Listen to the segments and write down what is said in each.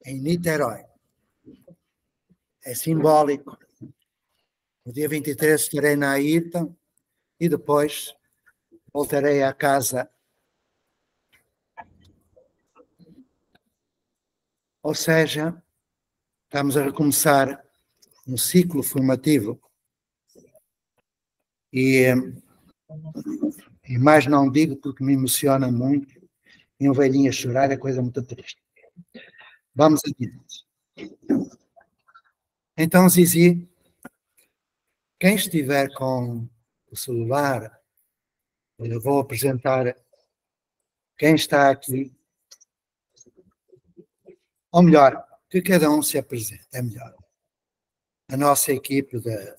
em Niterói. É simbólico. No dia 23 estarei na Ayrton e depois voltarei à casa. Ou seja, estamos a recomeçar um ciclo formativo e mais não digo porque me emociona muito e um velhinho a chorar é coisa muito triste. Vamos adiante. Então, Zizi, quem estiver com o celular, eu vou apresentar quem está aqui. Ou melhor, que cada um se apresente, é melhor. A nossa equipe de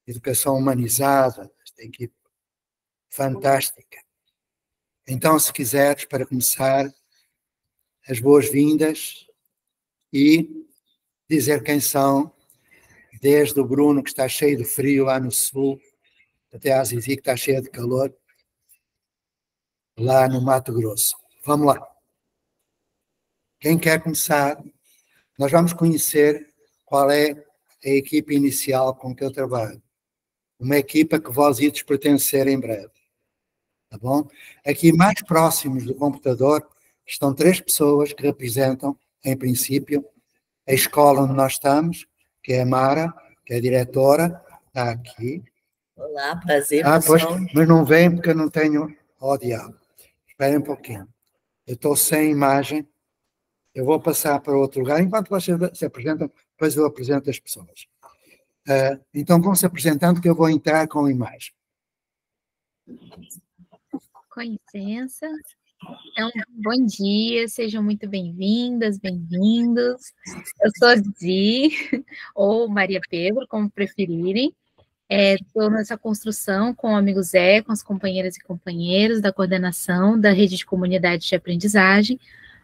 educação humanizada, esta equipe fantástica. Então, se quiseres, para começar, as boas-vindas e dizer quem são, desde o Bruno, que está cheio de frio lá no sul, até a Zizi, que está cheia de calor, lá no Mato Grosso. Vamos lá. Quem quer começar? Nós vamos conhecer qual é a equipe inicial com que eu trabalho. Uma equipa que vós ides pertencer em breve. Tá bom? Aqui mais próximos do computador estão 3 pessoas que representam, em princípio, a escola onde nós estamos, que é a Mara, que é a diretora, está aqui. Olá, prazer, pois, pessoal. mas não vem porque eu não tenho... Oh, diabo. Esperem um pouquinho. Eu estou sem imagem. Eu vou passar para outro lugar. Enquanto vocês se apresentam, depois eu apresento as pessoas. Então, vão se apresentando que eu vou entrar com a imagem. Com licença. Então, bom dia, sejam muito bem-vindas, bem-vindos. Eu sou a Zizi, ou Maria Pedro, como preferirem. Estou nessa construção com o amigo Zé, com as companheiras e companheiros da coordenação da rede de comunidade de aprendizagem,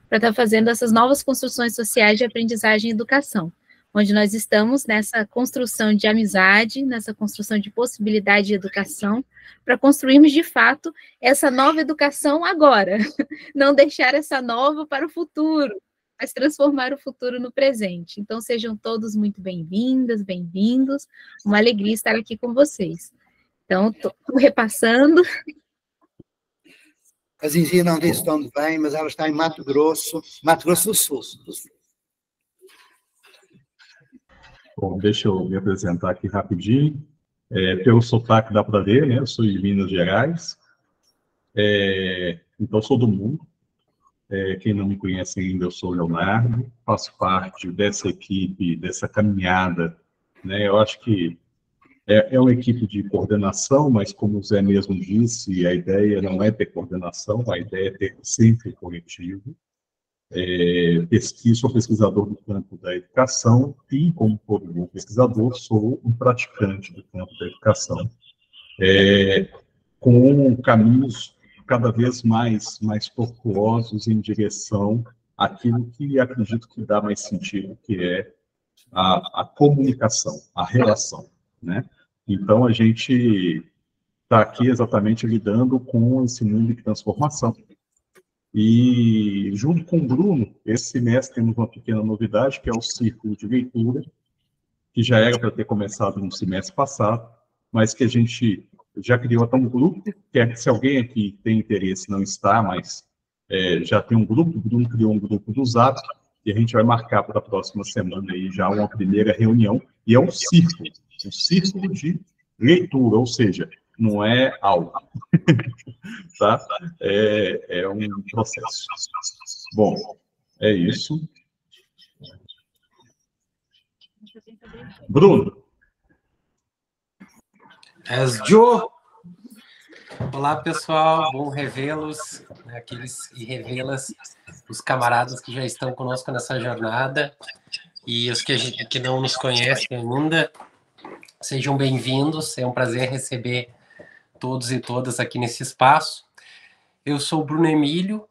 para estar fazendo essas novas construções sociais de aprendizagem e educação, onde nós estamos nessa construção de amizade, nessa construção de possibilidade de educação, para construirmos, de fato, essa nova educação agora, não deixar essa nova para o futuro, mas transformar o futuro no presente. Então, sejam todos muito bem-vindas, bem-vindos, uma alegria estar aqui com vocês. Então, estou repassando. A Zizi não disse de onde vem, mas ela está em Mato Grosso do Sul. Bom, deixa eu me apresentar aqui rapidinho. Pelo sotaque dá para ver, né? Eu sou de Minas Gerais. Então, sou do mundo. Quem não me conhece ainda, eu sou o Leonardo. Faço parte dessa equipe, dessa caminhada, né? Eu acho que é uma equipe de coordenação, mas como o Zé mesmo disse, a ideia não é ter coordenação, a ideia é ter sempre coletivo. Sou pesquisador do campo da educação e, como todo bom pesquisador, sou um praticante do campo da educação, com caminhos cada vez mais tortuosos em direção àquilo que acredito que dá mais sentido, que é a comunicação, a relação, né? Então, a gente está aqui exatamente lidando com esse mundo de transformação. E, junto com o Bruno, esse semestre temos uma pequena novidade, que é o círculo de leitura, que já era para ter começado no semestre passado, mas que a gente já criou até um grupo, que é, se alguém aqui tem interesse, não está, mas já tem um grupo, o Bruno criou um grupo do Zap, e a gente vai marcar para a próxima semana aí já uma primeira reunião, e é um círculo de leitura, ou seja, não é aula, tá? É um processo. Bom, é isso. Bruno. Joe. Olá, pessoal, bom revê-los, aqueles e revê-las, os camaradas que já estão conosco nessa jornada, e os que não nos conhecem ainda, sejam bem-vindos, é um prazer receber todos e todas aqui nesse espaço. Eu sou o Bruno Emílio,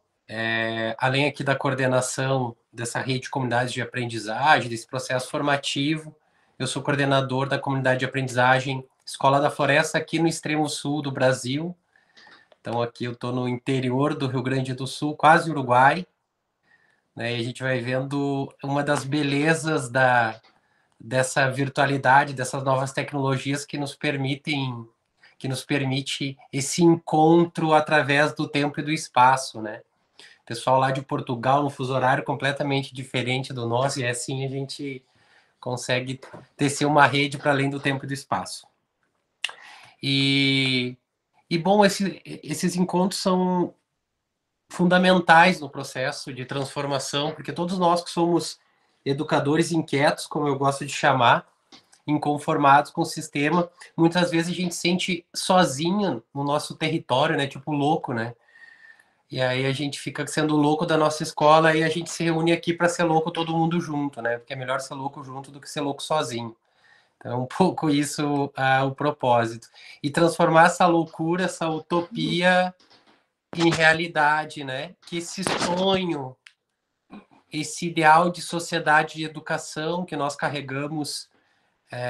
além aqui da coordenação dessa rede de comunidades de aprendizagem, desse processo formativo, eu sou coordenador da comunidade de aprendizagem Escola da Floresta, aqui no extremo sul do Brasil. Então, aqui eu estou no interior do Rio Grande do Sul, quase Uruguai. né? E a gente vai vendo uma das belezas dessa virtualidade, dessas novas tecnologias que nos permite esse encontro através do tempo e do espaço, né? O pessoal lá de Portugal, um fuso horário completamente diferente do nosso, e assim a gente consegue tecer uma rede para além do tempo e do espaço. E bom, esses encontros são fundamentais no processo de transformação, porque todos nós que somos educadores inquietos, como eu gosto de chamar, inconformados com o sistema, muitas vezes a gente se sente sozinho no nosso território, né? Tipo louco, né? E aí a gente fica sendo louco da nossa escola e a gente se reúne aqui para ser louco todo mundo junto, né? Porque é melhor ser louco junto do que ser louco sozinho. Então, é um pouco isso o propósito. E transformar essa loucura, essa utopia em realidade, né? Que esse sonho, esse ideal de sociedade de educação que nós carregamos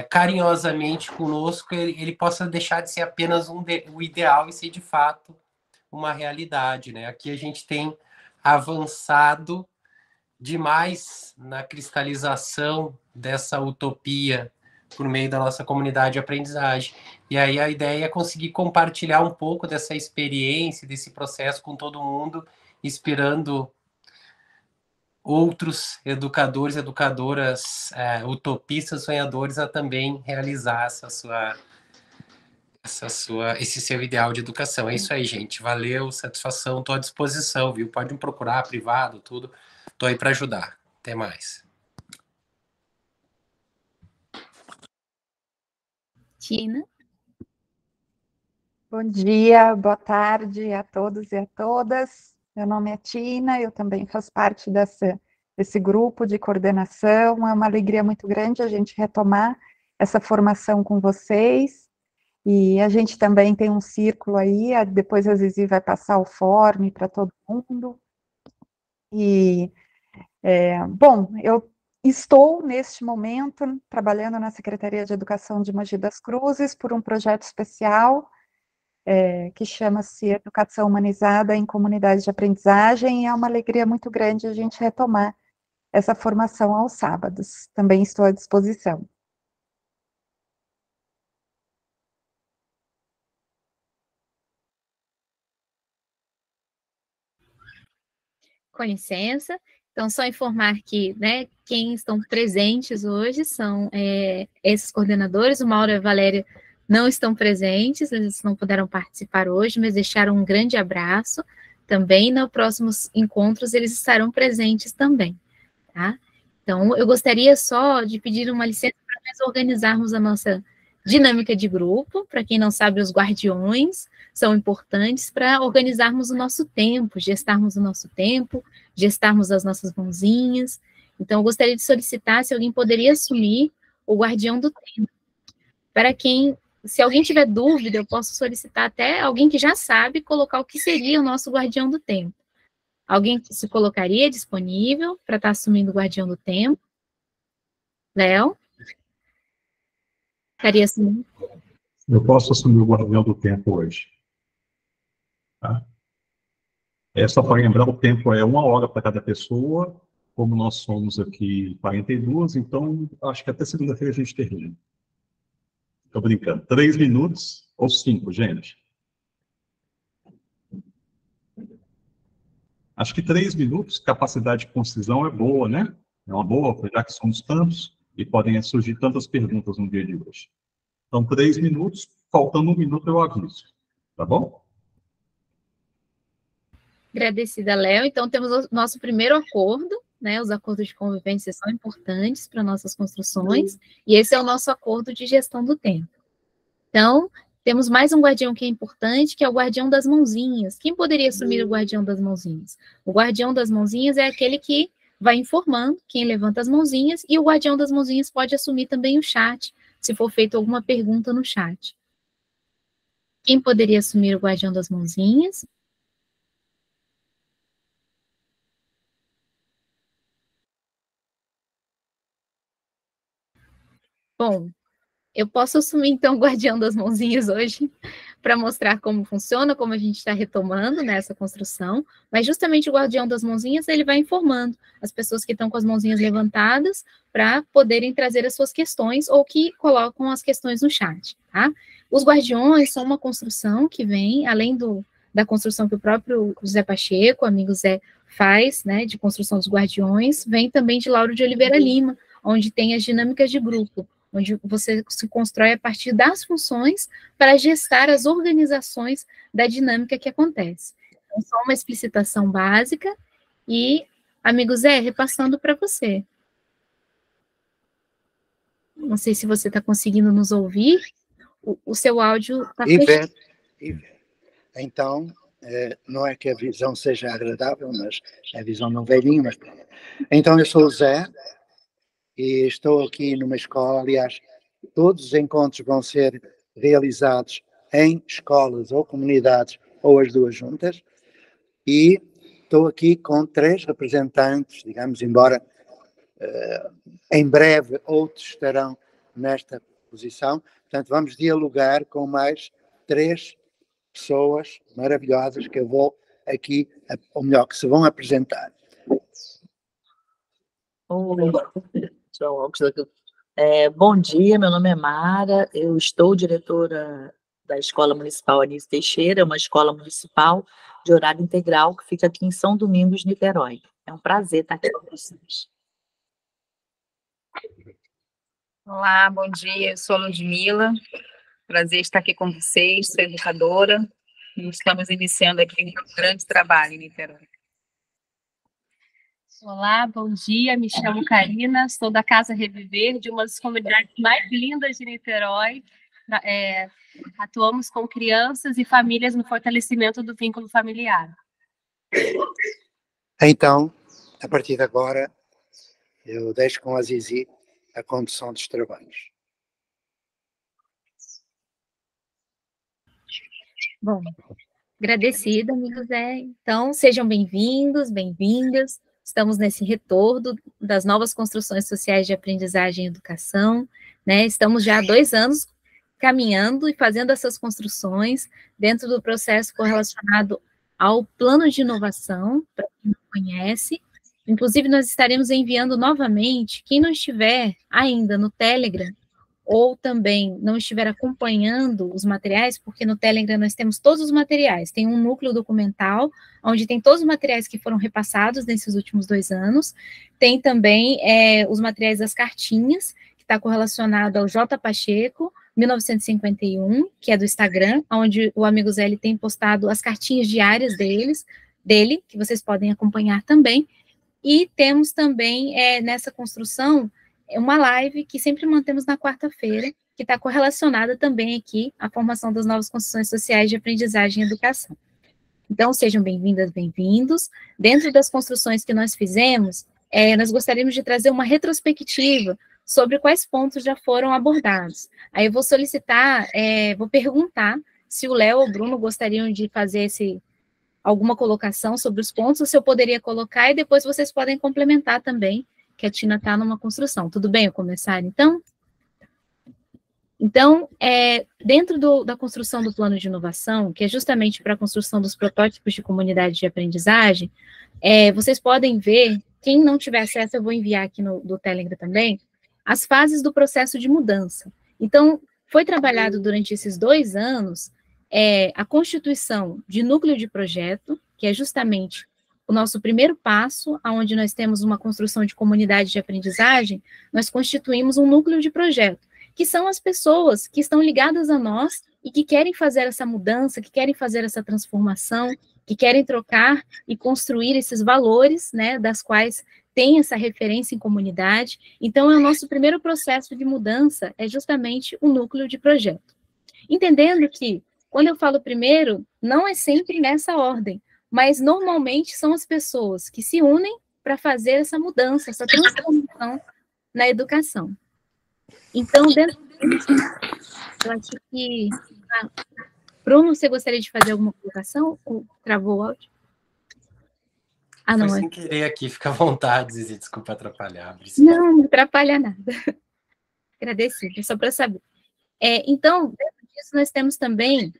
carinhosamente conosco, ele possa deixar de ser apenas o ideal e ser de fato uma realidade, né? Aqui a gente tem avançado demais na cristalização dessa utopia por meio da nossa comunidade de aprendizagem. E aí a ideia é conseguir compartilhar um pouco dessa experiência, desse processo com todo mundo, inspirando outros educadores, educadoras, utopistas, sonhadores a também realizar esse seu ideal de educação. É isso aí, gente. Valeu, satisfação, estou à disposição, viu? Pode me procurar, privado, tudo. Estou aí para ajudar. Até mais. Tina. Bom dia, boa tarde a todos e a todas. Meu nome é Tina, eu também faço parte desse grupo de coordenação. É uma alegria muito grande a gente retomar essa formação com vocês. E a gente também tem um círculo aí, depois a Zizi vai passar o form para todo mundo. E, bom, eu estou, neste momento, trabalhando na Secretaria de Educação de Mogi das Cruzes por um projeto especial, que chama-se Educação Humanizada em Comunidades de Aprendizagem, e é uma alegria muito grande a gente retomar essa formação aos sábados. Também estou à disposição. Com licença. Então, só informar que, né, quem estão presentes hoje são esses coordenadores, o Mauro e a Valéria não estão presentes, eles não puderam participar hoje, mas deixaram um grande abraço. Também nos próximos encontros eles estarão presentes também, tá? Então, eu gostaria só de pedir uma licença para nós organizarmos a nossa dinâmica de grupo. Para quem não sabe, os guardiões são importantes para organizarmos o nosso tempo, gestarmos o nosso tempo, gestarmos as nossas mãozinhas. Então, eu gostaria de solicitar se alguém poderia assumir o guardião do tempo. Para quem, se alguém tiver dúvida, eu posso solicitar até alguém que já sabe colocar o que seria o nosso guardião do tempo. Alguém que se colocaria disponível para estar assumindo o guardião do tempo? Léo? Estaria assumindo? Eu posso assumir o guardião do tempo hoje. Tá? Só para lembrar, o tempo é 1 hora para cada pessoa. Como nós somos aqui 42, então acho que até segunda-feira a gente termina. Estou brincando. 3 minutos ou 5, gente? Acho que 3 minutos, capacidade de concisão é boa, né? É uma boa, já que somos tantos e podem surgir tantas perguntas no dia de hoje. Então, 3 minutos, faltando 1 minuto eu aviso. Tá bom? Agradecida, Léo. Então, temos o nosso primeiro acordo, né? Os acordos de convivência são importantes para nossas construções, e esse é o nosso acordo de gestão do tempo. Então, temos mais um guardião que é importante, que é o guardião das mãozinhas. Quem poderia assumir o guardião das mãozinhas? O guardião das mãozinhas é aquele que vai informando quem levanta as mãozinhas, e o guardião das mãozinhas pode assumir também o chat, se for feita alguma pergunta no chat. Quem poderia assumir o guardião das mãozinhas? Bom, eu posso assumir, então, o guardião das mãozinhas hoje, para mostrar como funciona, como a gente está retomando nessa construção, mas justamente o guardião das mãozinhas, ele vai informando as pessoas que estão com as mãozinhas levantadas para poderem trazer as suas questões ou que colocam as questões no chat, tá? Os guardiões são uma construção que vem, além da construção que o próprio José Pacheco, amigo Zé, faz, né, de construção dos guardiões, vem também de Lauro de Oliveira Lima, onde tem as dinâmicas de grupo, onde você se constrói a partir das funções para gestar as organizações da dinâmica que acontece. Então, só uma explicitação básica e, amigo Zé, repassando para você. Não sei se você está conseguindo nos ouvir, o seu áudio está fechado. Então, não é que a visão seja agradável, mas a visão não velhinho, mas... Então, eu sou o Zé, e estou aqui numa escola, aliás, todos os encontros vão ser realizados em escolas ou comunidades, ou as duas juntas, e estou aqui com 3 representantes, digamos, embora em breve outros estarão nesta posição, portanto vamos dialogar com mais 3 pessoas maravilhosas que eu vou aqui, ou melhor, que se vão apresentar. Bom dia, meu nome é Mara, eu estou diretora da Escola Municipal Anísio Teixeira, uma escola municipal de horário integral que fica aqui em São Domingos, Niterói. É um prazer estar aqui com vocês. Olá, bom dia, eu sou a Ludmila, prazer estar aqui com vocês, sou educadora, e estamos iniciando aqui um grande trabalho em Niterói. Olá, bom dia, me chamo Karina, sou da Casa Reviver, de uma das comunidades mais lindas de Niterói. Atuamos com crianças e famílias no fortalecimento do vínculo familiar. Então, a partir de agora, eu deixo com a Zizi a condução dos trabalhos. Bom, agradecida, amigo Zé. Então, sejam bem-vindos, bem-vindas. Estamos nesse retorno das novas construções sociais de aprendizagem e educação, né? Estamos já há 2 anos caminhando e fazendo essas construções dentro do processo correlacionado ao plano de inovação, para quem não conhece. Inclusive, nós estaremos enviando novamente, quem não estiver ainda no Telegram, ou também não estiver acompanhando os materiais, porque no Telegram nós temos todos os materiais, tem um núcleo documental, onde tem todos os materiais que foram repassados nesses últimos 2 anos, tem também os materiais das cartinhas, que está correlacionado ao J. Pacheco, 1951, que é do Instagram, onde o amigo Zé tem postado as cartinhas diárias dele, que vocês podem acompanhar também, e temos também nessa construção uma live que sempre mantemos na quarta-feira, que está correlacionada também aqui à formação das novas construções sociais de aprendizagem e educação. Então, sejam bem-vindas, bem-vindos. Dentro das construções que nós fizemos, nós gostaríamos de trazer uma retrospectiva sobre quais pontos já foram abordados. Aí eu vou solicitar, vou perguntar se o Léo ou o Bruno gostariam de fazer alguma colocação sobre os pontos, ou se eu poderia colocar, e depois vocês podem complementar também, que a Tina está numa construção. Tudo bem eu começar, então? Então, dentro da construção do plano de inovação, que é justamente para a construção dos protótipos de comunidade de aprendizagem, vocês podem ver, quem não tiver acesso, eu vou enviar aqui do Telegram também, as fases do processo de mudança. Então, foi trabalhado durante esses 2 anos a constituição de núcleo de projeto, que é justamente o nosso primeiro passo, onde nós temos uma construção de comunidade de aprendizagem, nós constituímos um núcleo de projeto, que são as pessoas que estão ligadas a nós e que querem fazer essa mudança, que querem fazer essa transformação, que querem trocar e construir esses valores, né, das quais tem essa referência em comunidade. Então, o nosso primeiro processo de mudança é justamente o núcleo de projeto. Entendendo que, quando eu falo primeiro, não é sempre nessa ordem, mas normalmente são as pessoas que se unem para fazer essa mudança, essa transformação na educação. Então, dentro disso, eu acho que... Bruno, você gostaria de fazer alguma colocação? Ou travou o áudio? Não. Foi sem querer aqui, fica à vontade, Zizi, desculpa atrapalhar. Não, não atrapalha nada. Agradecido, só para saber. Então, dentro disso, nós temos também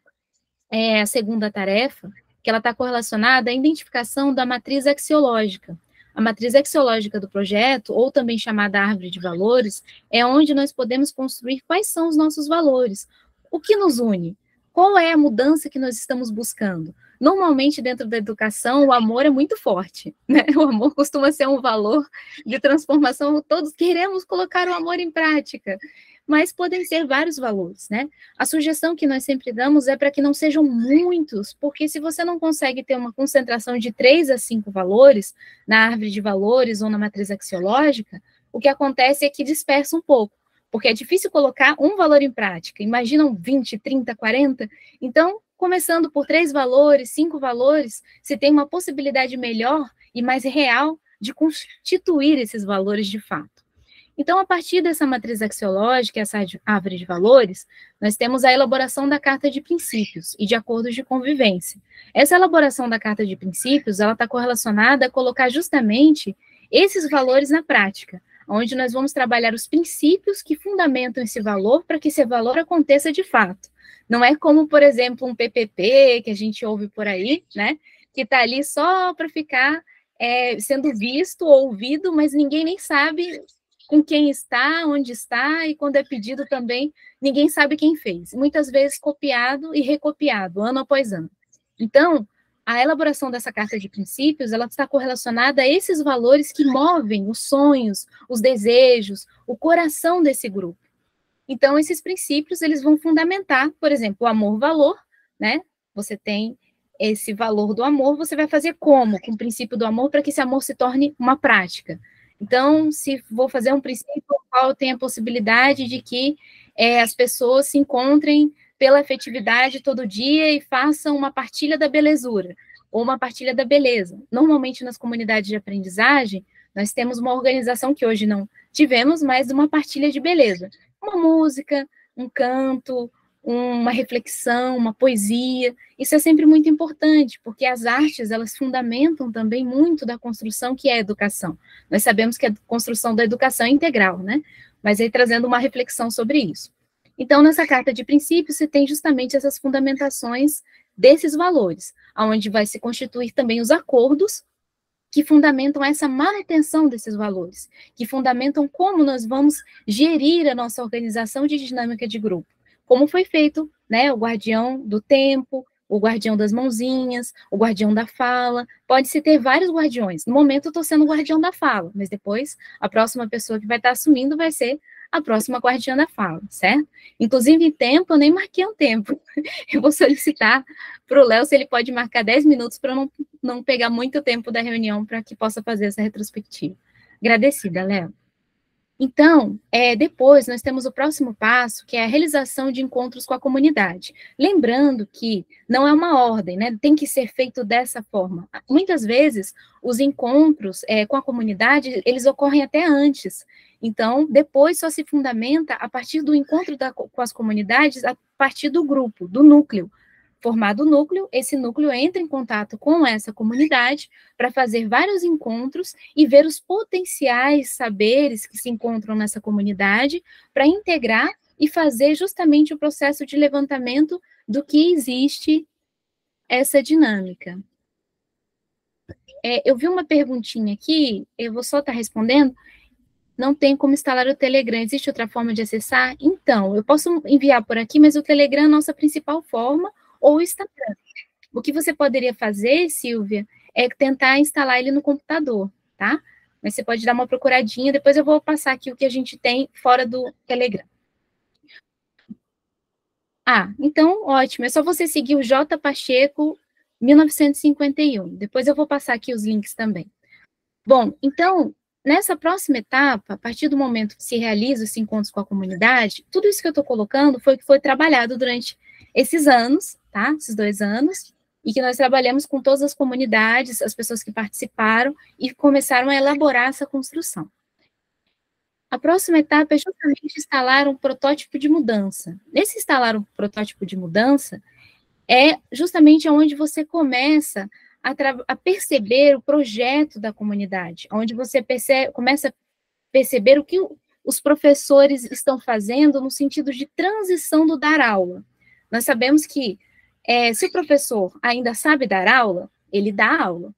a segunda tarefa, que ela está correlacionada à identificação da matriz axiológica. A matriz axiológica do projeto, ou também chamada árvore de valores, é onde nós podemos construir quais são os nossos valores, o que nos une, qual é a mudança que nós estamos buscando. Normalmente, dentro da educação, o amor é muito forte, né? O amor costuma ser um valor de transformação, todos queremos colocar o amor em prática, mas podem ser vários valores, né? A sugestão que nós sempre damos é para que não sejam muitos, porque se você não consegue ter uma concentração de 3 a 5 valores na árvore de valores ou na matriz axiológica, o que acontece é que dispersa um pouco, porque é difícil colocar um valor em prática. Imaginam 20, 30, 40? Então, começando por 3 valores, 5 valores, se tem uma possibilidade melhor e mais real de constituir esses valores de fato. Então, a partir dessa matriz axiológica, essa árvore de valores, nós temos a elaboração da carta de princípios e de acordos de convivência. Essa elaboração da carta de princípios, ela está correlacionada a colocar justamente esses valores na prática, onde nós vamos trabalhar os princípios que fundamentam esse valor para que esse valor aconteça de fato. Não é como, por exemplo, um PPP, que a gente ouve por aí, né, que está ali só para ficar sendo visto ou ouvido, mas ninguém nem sabe com quem está, onde está, e quando é pedido também, ninguém sabe quem fez. Muitas vezes copiado e recopiado, ano após ano. Então, a elaboração dessa carta de princípios, ela está correlacionada a esses valores que movem os sonhos, os desejos, o coração desse grupo. Então, esses princípios, eles vão fundamentar, por exemplo, o amor-valor, né? Você tem esse valor do amor, você vai fazer como? Com o princípio do amor, para que esse amor se torne uma prática. Então, se vou fazer um princípio, qual tem a possibilidade de que as pessoas se encontrem pela afetividade todo dia e façam uma partilha da belezura, ou uma partilha da beleza. Normalmente, nas comunidades de aprendizagem, nós temos uma organização que hoje não tivemos, mas uma partilha de beleza. Uma música, um canto, uma reflexão, uma poesia. Isso é sempre muito importante, porque as artes, elas fundamentam também muito da construção que é a educação. Nós sabemos que a construção da educação é integral, né? Mas aí trazendo uma reflexão sobre isso. Então, nessa carta de princípios, você tem justamente essas fundamentações desses valores, onde vai se constituir também os acordos que fundamentam essa manutenção desses valores, que fundamentam como nós vamos gerir a nossa organização de dinâmica de grupo. Como foi feito, né, o guardião do tempo, o guardião das mãozinhas, o guardião da fala, pode-se ter vários guardiões. No momento eu estou sendo o guardião da fala, mas depois a próxima pessoa que vai estar assumindo vai ser a próxima guardiã da fala, certo? Inclusive, em tempo, eu nem marquei um tempo. Eu vou solicitar para o Léo se ele pode marcar 10 minutos para não pegar muito tempo da reunião para que possa fazer essa retrospectiva. Agradecida, Léo. Então, depois nós temos o próximo passo, que é a realização de encontros com a comunidade. Lembrando que não é uma ordem, né? Tem que ser feito dessa forma. Muitas vezes, os encontros com a comunidade, eles ocorrem até antes. Então, depois só se fundamenta a partir do encontro com as comunidades, a partir do grupo, do núcleo. Formado o núcleo, esse núcleo entra em contato com essa comunidade para fazer vários encontros e ver os potenciais saberes que se encontram nessa comunidade para integrar e fazer justamente o processo de levantamento do que existe essa dinâmica. Eu vi uma perguntinha aqui, eu vou só estar respondendo. Não tem como instalar o Telegram, existe outra forma de acessar? Então, eu posso enviar por aqui, mas o Telegram é a nossa principal forma, ou o Instagram. O que você poderia fazer, Silvia, é tentar instalar ele no computador, tá? Mas você pode dar uma procuradinha, depois eu vou passar aqui o que a gente tem fora do Telegram. Então, ótimo, é só você seguir o J. Pacheco 1951. Depois eu vou passar aqui os links também. Bom, então, nessa próxima etapa, a partir do momento que se realiza esse encontro com a comunidade, tudo isso que eu estou colocando foi o que foi trabalhado durante esses anos, tá? Esses 2 anos, e que nós trabalhamos com todas as comunidades, as pessoas que participaram, e começaram a elaborar essa construção. A próxima etapa é justamente instalar um protótipo de mudança. Nesse instalar um protótipo de mudança, é justamente onde você começa a perceber o projeto da comunidade, onde você começa a perceber o que os professores estão fazendo no sentido de transição do dar aula. Nós sabemos que se o professor ainda sabe dar aula, ele dá aula.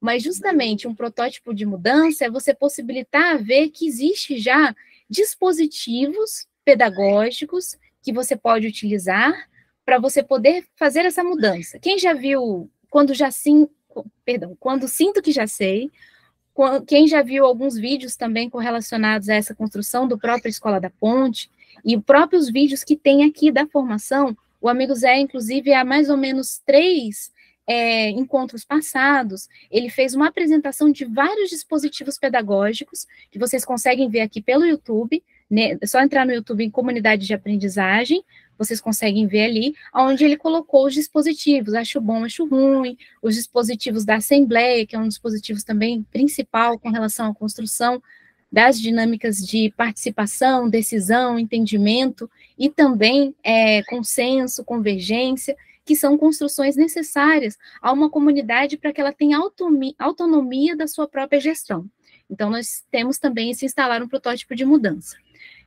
Mas justamente um protótipo de mudança é você possibilitar ver que existe já dispositivos pedagógicos que você pode utilizar para você poder fazer essa mudança. Quem já viu, quando sinto que já sei, quem já viu alguns vídeos também correlacionados a essa construção do próprio Escola da Ponte, e os próprios vídeos que tem aqui da formação, o amigo Zé, inclusive, há mais ou menos 3 encontros passados, ele fez uma apresentação de vários dispositivos pedagógicos, que vocês conseguem ver aqui pelo YouTube, né? É só entrar no YouTube em Comunidade de Aprendizagem, vocês conseguem ver ali, onde ele colocou os dispositivos, acho bom, acho ruim, os dispositivos da Assembleia, que é um dispositivo também principal com relação à construção das dinâmicas de participação, decisão, entendimento, e também consenso, convergência, que são construções necessárias a uma comunidade para que ela tenha autonomia da sua própria gestão. Então, nós temos também esse instalar um protótipo de mudança.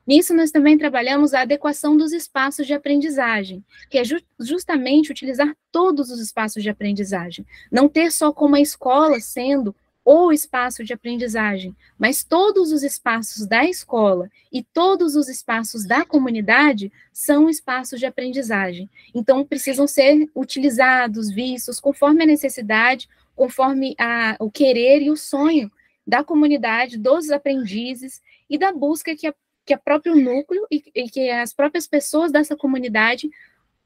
Nisso, nós também trabalhamos a adequação dos espaços de aprendizagem, que é justamente utilizar todos os espaços de aprendizagem, não ter só como a escola sendo o espaço de aprendizagem, mas todos os espaços da escola e todos os espaços da comunidade são espaços de aprendizagem. Então, precisam ser utilizados, vistos, conforme a necessidade, conforme o querer e o sonho da comunidade, dos aprendizes e da busca que a próprio núcleo e que as próprias pessoas dessa comunidade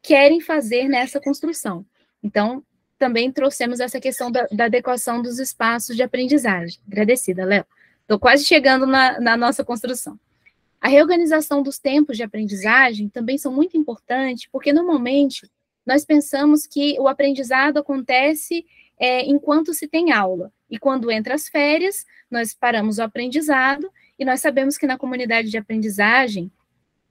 querem fazer nessa construção. Então, também trouxemos essa questão da adequação dos espaços de aprendizagem. Agradecida, Léo. Estou quase chegando na nossa construção. A reorganização dos tempos de aprendizagem também são muito importantes, porque, normalmente, nós pensamos que o aprendizado acontece enquanto se tem aula, e quando entra as férias, nós paramos o aprendizado, e nós sabemos que na comunidade de aprendizagem,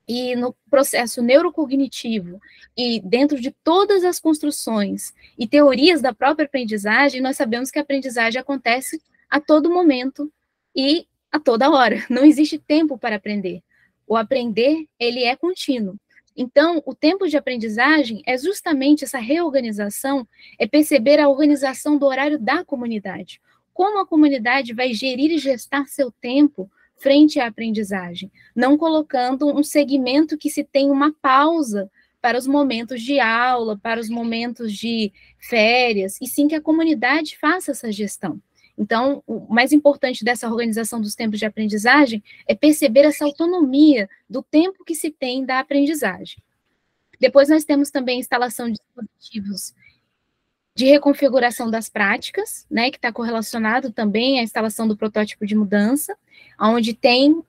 e no processo neurocognitivo, e dentro de todas as construções e teorias da própria aprendizagem, nós sabemos que a aprendizagem acontece a todo momento e a toda hora. Não existe tempo para aprender. O aprender, ele é contínuo. Então, o tempo de aprendizagem é justamente essa reorganização, é perceber a organização do horário da comunidade. Como a comunidade vai gerir e gestar seu tempo frente à aprendizagem, não colocando um segmento que se tem uma pausa para os momentos de aula, para os momentos de férias, e sim que a comunidade faça essa gestão. Então, o mais importante dessa organização dos tempos de aprendizagem é perceber essa autonomia do tempo que se tem da aprendizagem. Depois nós temos também a instalação de dispositivos de reconfiguração das práticas, né, que está correlacionado também à instalação do protótipo de mudança, onde tem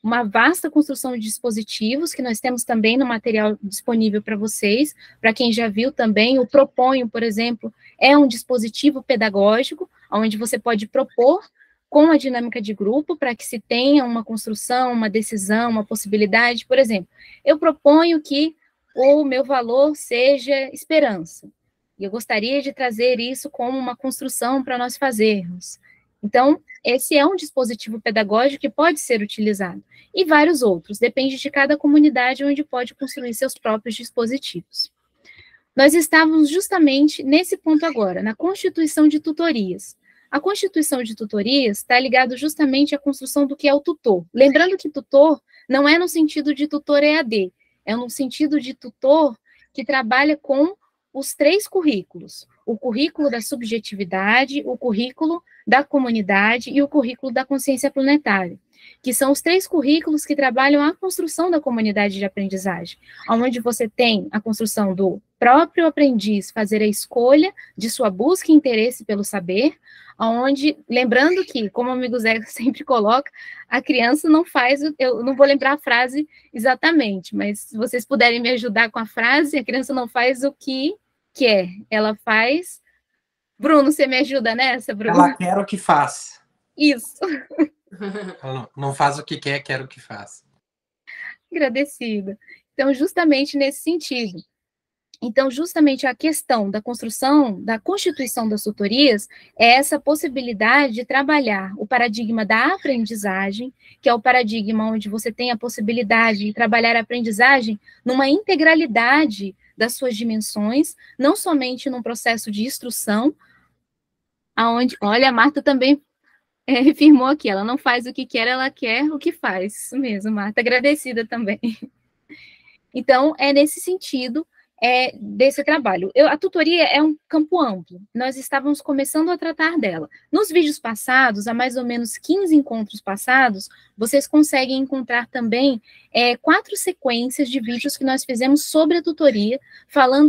uma vasta construção de dispositivos, que nós temos também no material disponível para vocês, para quem já viu também, o Proponho, por exemplo, é um dispositivo pedagógico, onde você pode propor com a dinâmica de grupo, para que se tenha uma construção, uma decisão, uma possibilidade. Por exemplo, eu proponho que o meu valor seja esperança, e eu gostaria de trazer isso como uma construção para nós fazermos. Então, esse é um dispositivo pedagógico que pode ser utilizado. E vários outros, depende de cada comunidade onde pode construir seus próprios dispositivos. Nós estávamos justamente nesse ponto agora, na constituição de tutorias. A constituição de tutorias está ligado justamente à construção do que é o tutor. Lembrando que tutor não é no sentido de tutor EAD, é no sentido de tutor que trabalha com os 3 currículos, o currículo da subjetividade, o currículo da comunidade e o currículo da consciência planetária, que são os 3 currículos que trabalham a construção da comunidade de aprendizagem, onde você tem a construção do próprio aprendiz fazer a escolha de sua busca e interesse pelo saber, onde, lembrando que, como o amigo Zé sempre coloca, a criança não faz, eu não vou lembrar a frase exatamente, mas se vocês puderem me ajudar com a frase, a criança não faz o que quer, ela faz... Bruno, você me ajuda nessa, Bruno? Ela quer o que faz. Isso. Ela não faz o que quer o que faz. Agradecida. Então, justamente nesse sentido. Então, justamente a questão da construção, da constituição das tutorias, é essa possibilidade de trabalhar o paradigma da aprendizagem, que é o paradigma onde você tem a possibilidade de trabalhar a aprendizagem numa integralidade das suas dimensões, não somente num processo de instrução, aonde, olha, a Marta também firmou aqui, ela não faz o que quer, ela quer o que faz. Isso mesmo, Marta, agradecida também. Então, é nesse sentido desse trabalho. A tutoria é um campo amplo, nós estávamos começando a tratar dela. Nos vídeos passados, há mais ou menos 15 encontros passados, vocês conseguem encontrar também 4 sequências de vídeos que nós fizemos sobre a tutoria,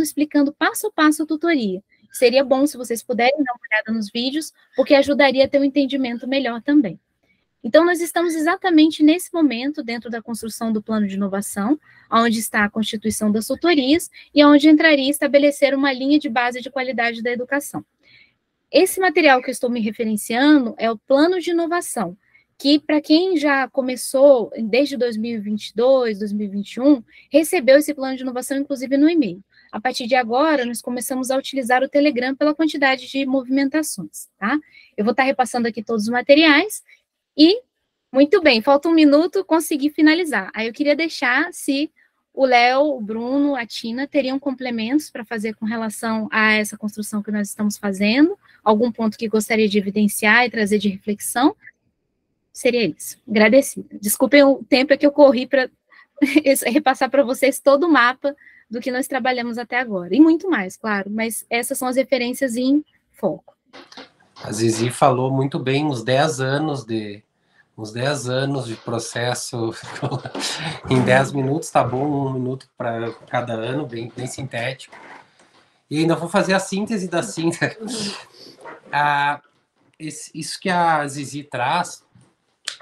explicando passo a passo a tutoria. Seria bom se vocês puderem dar uma olhada nos vídeos, porque ajudaria a ter um entendimento melhor também. Então, nós estamos exatamente nesse momento, dentro da construção do plano de inovação, onde está a constituição das tutorias, e onde entraria estabelecer uma linha de base de qualidade da educação. Esse material que eu estou me referenciando é o plano de inovação, que, para quem já começou desde 2022, 2021, recebeu esse plano de inovação, inclusive, no e-mail. A partir de agora, nós começamos a utilizar o Telegram pela quantidade de movimentações, tá? Eu vou estar repassando aqui todos os materiais e, muito bem, falta 1 minuto, consegui finalizar. Aí eu queria deixar se o Léo, o Bruno, a Tina teriam complementos para fazer com relação a essa construção que nós estamos fazendo, algum ponto que gostaria de evidenciar e trazer de reflexão. Seria isso. Agradecida. Desculpem o tempo que eu corri para repassar para vocês todo o mapa do que nós trabalhamos até agora. E muito mais, claro, mas essas são as referências em foco. A Zizi falou muito bem, uns 10 anos de processo em 10 minutos, tá bom, 1 minuto para cada ano, bem sintético. E ainda vou fazer a síntese da síntese. Isso que a Zizi traz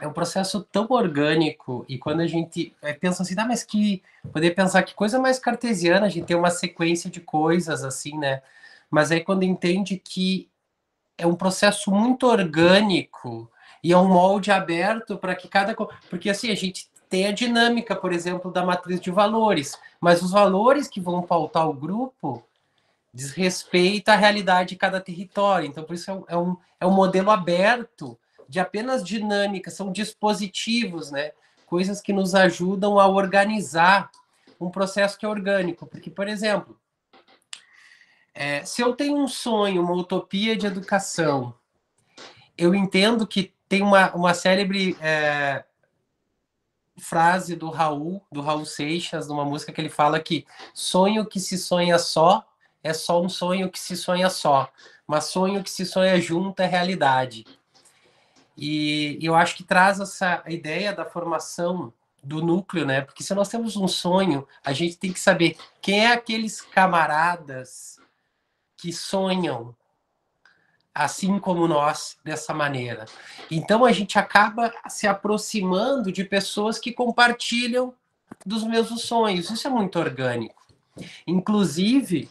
é um processo tão orgânico, e quando a gente pensa assim, mas poder pensar que coisa mais cartesiana, a gente tem uma sequência de coisas assim, né? Mas aí quando entende que é um processo muito orgânico e é um molde aberto para que porque assim, a gente tem a dinâmica, por exemplo, da matriz de valores, mas os valores que vão pautar o grupo diz respeito à realidade de cada território. Então, por isso é um modelo aberto de apenas dinâmica, são dispositivos, né? Coisas que nos ajudam a organizar um processo que é orgânico. Porque, por exemplo, se eu tenho um sonho, uma utopia de educação, eu entendo que tem uma célebre frase do Raul Seixas, numa música que ele fala que sonho que se sonha só é só um sonho que se sonha só, mas sonho que se sonha junto é realidade. E eu acho que traz essa ideia da formação do núcleo, né? Porque se nós temos um sonho, a gente tem que saber quem é aqueles camaradas que sonham assim como nós, dessa maneira. Então, a gente acaba se aproximando de pessoas que compartilham dos mesmos sonhos. Isso é muito orgânico. Inclusive,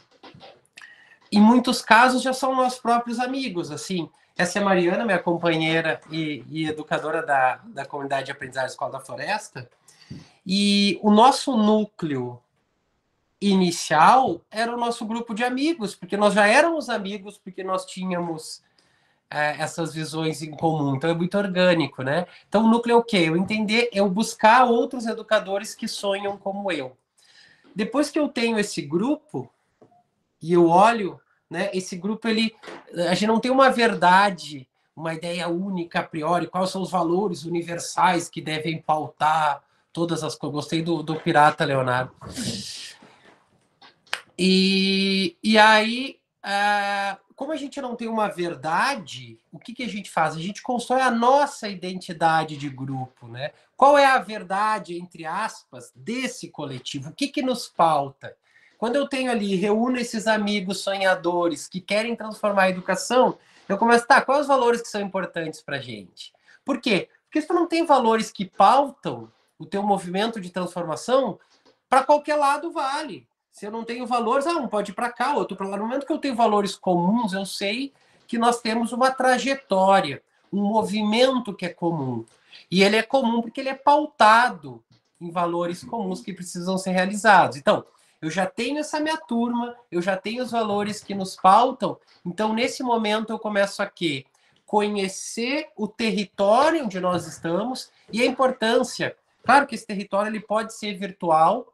em muitos casos, já são nossos próprios amigos, assim. Essa é a Mariana, minha companheira e educadora da comunidade de aprendizagem Escola da Floresta. E o nosso núcleo inicial era o nosso grupo de amigos, porque nós já éramos amigos, porque nós tínhamos essas visões em comum. Então, é muito orgânico, né? Então, o núcleo é o quê? Eu buscar outros educadores que sonham como eu. Depois que eu tenho esse grupo, e eu olho, né, esse grupo, a gente não tem uma verdade, uma ideia única a priori, quais são os valores universais que devem pautar todas as coisas. Gostei do Pirata, Leonardo. E aí, como a gente não tem uma verdade, o que a gente faz? A gente constrói a nossa identidade de grupo, né? Qual é a verdade, entre aspas, desse coletivo? O que nos pauta? Quando eu tenho ali, reúno esses amigos sonhadores que querem transformar a educação, eu começo, quais os valores que são importantes para a gente? Por quê? Porque se tu não tem valores que pautam o teu movimento de transformação, para qualquer lado vale. Se eu não tenho valores, um pode ir para cá, outro para lá. No momento que eu tenho valores comuns, eu sei que nós temos uma trajetória, um movimento que é comum. E ele é comum porque ele é pautado em valores comuns que precisam ser realizados. Então, eu já tenho essa minha turma, eu já tenho os valores que nos pautam, então, nesse momento, eu começo a quê? Conhecer o território onde nós estamos e a importância. Claro que esse território ele pode ser virtual,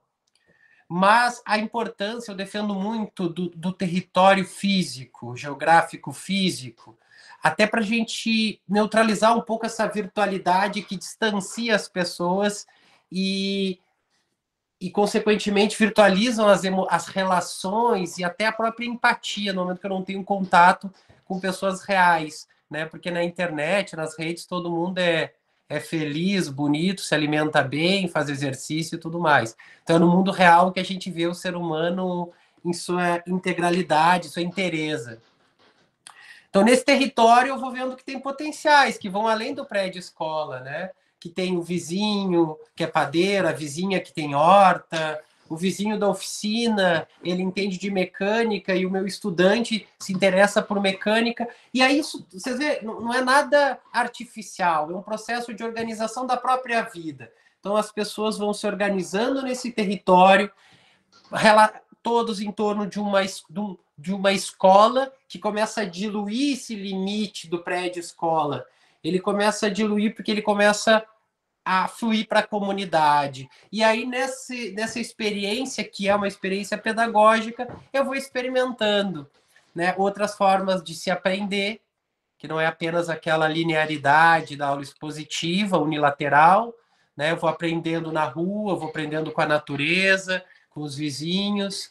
mas a importância, eu defendo muito do território físico, geográfico físico, até para a gente neutralizar um pouco essa virtualidade que distancia as pessoas e consequentemente, virtualizam as relações e até a própria empatia, no momento que eu não tenho contato com pessoas reais, né? Porque na internet, nas redes, todo mundo é feliz, bonito, se alimenta bem, faz exercício e tudo mais. Então, é no mundo real que a gente vê o ser humano em sua integralidade, sua inteireza. Então, nesse território, eu vou vendo que tem potenciais que vão além do prédio-escola, né? Que tem o vizinho que é padeiro, a vizinha que tem horta, o vizinho da oficina, ele entende de mecânica e o meu estudante se interessa por mecânica. E aí, isso, vocês vê, não é nada artificial, é um processo de organização da própria vida. Então, as pessoas vão se organizando nesse território, todos em torno de uma escola que começa a diluir esse limite do prédio-escola. Ele começa a diluir porque ele começa a fluir para a comunidade. E aí, nessa experiência, que é uma experiência pedagógica, eu vou experimentando, né, outras formas de se aprender, que não é apenas aquela linearidade da aula expositiva, unilateral, né? Eu vou aprendendo na rua, eu vou aprendendo com a natureza, com os vizinhos,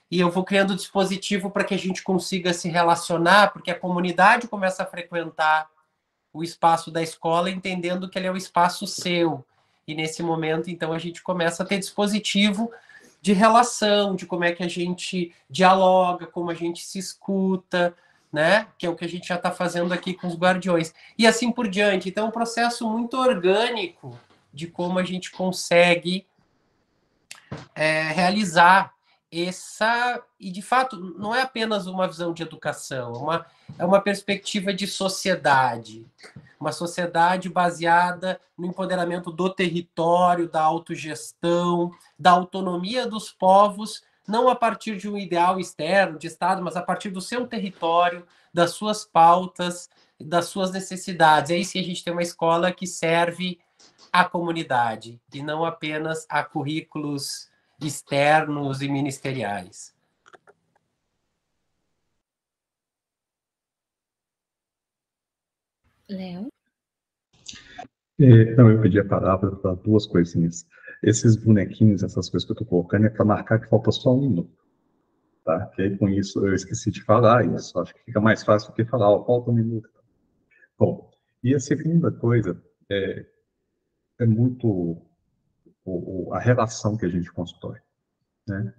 e eu vou criando dispositivo para que a gente consiga se relacionar, porque a comunidade começa a frequentar o espaço da escola, entendendo que ele é o espaço seu. E nesse momento, então, a gente começa a ter dispositivo de relação, de como é que a gente dialoga, como a gente se escuta, né? Que é o que a gente já está fazendo aqui com os guardiões. E assim por diante. Então, é um processo muito orgânico de como a gente consegue realizar essa... E, de fato, não é apenas uma visão de educação, é uma perspectiva de sociedade. Uma sociedade baseada no empoderamento do território, da autogestão, da autonomia dos povos, não a partir de um ideal externo, de Estado, mas a partir do seu território, das suas pautas, das suas necessidades. É isso que a gente tem uma escola que serve à comunidade, e não apenas a currículos externos e ministeriais. Léo? Não, eu pedi a palavra para duas coisinhas. Esses bonequinhos, essas coisas que eu estou colocando, é para marcar que falta só 1 minuto. Tá? Que aí, com isso, eu esqueci de falar isso. Acho que fica mais fácil do que falar, ó, falta 1 minuto. Bom, e a segunda coisa é muito a relação que a gente constrói, né?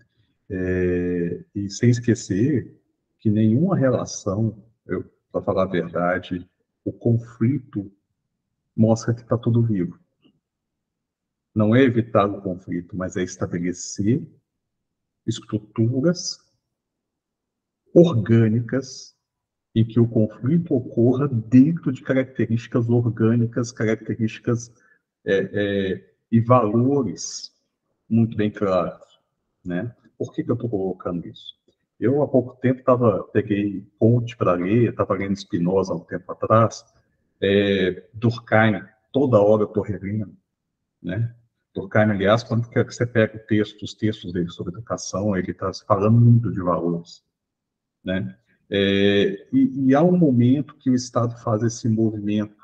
E sem esquecer que nenhuma relação, para falar a verdade, o conflito mostra que está tudo vivo. Não é evitar o conflito, mas é estabelecer estruturas orgânicas em que o conflito ocorra dentro de características orgânicas, características e valores muito bem claros, né? Por que eu estou colocando isso? Eu, há pouco tempo, peguei Ponte para ler, estava lendo Spinoza há um tempo atrás, Durkheim, toda hora eu estou relendo, né? Durkheim, aliás, quando você pega os textos dele sobre educação, ele está falando muito de valores, né? E há um momento que o Estado faz esse movimento,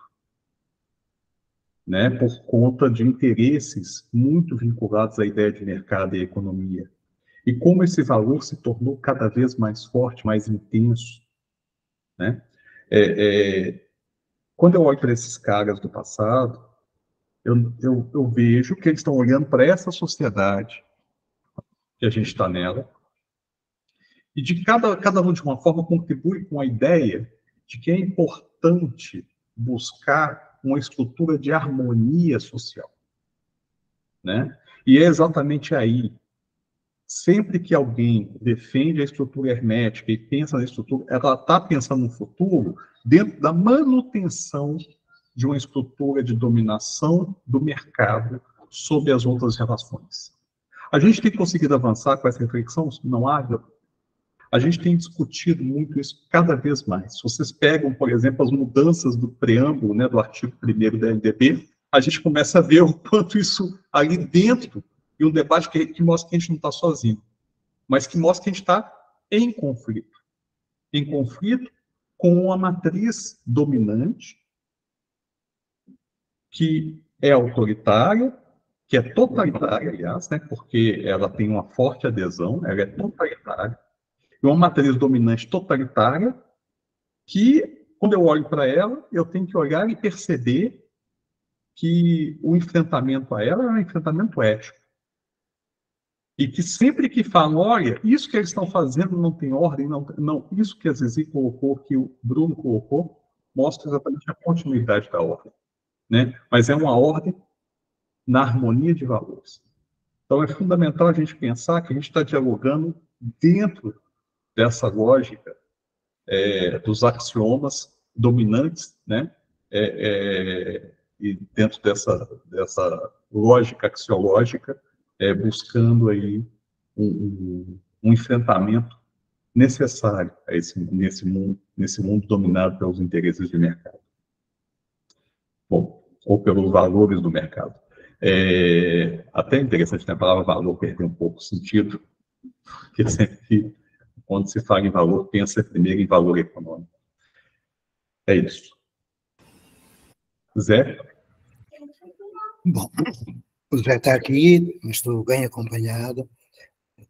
né, por conta de interesses muito vinculados à ideia de mercado e economia. E como esse valor se tornou cada vez mais forte, mais intenso, né? Quando eu olho para esses caras do passado, eu vejo que eles estão olhando para essa sociedade que a gente está nela, e de cada um, de uma forma, contribui com a ideia de que é importante buscar uma estrutura de harmonia social, né? E é exatamente aí, sempre que alguém defende a estrutura hermética e pensa na estrutura, ela está pensando no futuro dentro da manutenção de uma estrutura de dominação do mercado sobre as outras relações. A gente tem conseguido avançar com essa reflexão? Não há. A gente tem discutido muito isso cada vez mais. Se vocês pegam, por exemplo, as mudanças do preâmbulo, né, do artigo 1º da LDB, a gente começa a ver o quanto isso ali dentro e um debate que mostra que a gente não está sozinho, mas que mostra que a gente está em conflito com uma matriz dominante que é autoritária, que é totalitária, aliás, né, porque ela tem uma forte adesão, ela é totalitária, e uma matriz dominante totalitária que, quando eu olho para ela, eu tenho que olhar e perceber que o enfrentamento a ela é um enfrentamento ético. E que sempre que falam, olha, isso que eles estão fazendo não tem ordem, não, isso que a Zizi colocou, que o Bruno colocou, mostra exatamente a continuidade da ordem, né? Mas é uma ordem na harmonia de valores. Então, é fundamental a gente pensar que a gente está dialogando dentro dessa lógica dos axiomas dominantes, né? E dentro dessa lógica axiológica, buscando aí um enfrentamento necessário a nesse mundo dominado pelos interesses de mercado. Bom, ou pelos valores do mercado. Até interessante, né? A palavra valor perder um pouco o sentido, porque sempre quando se fala em valor, pensa primeiro em valor econômico. É isso. Zé? Bom, o Zé está aqui, estou bem acompanhado.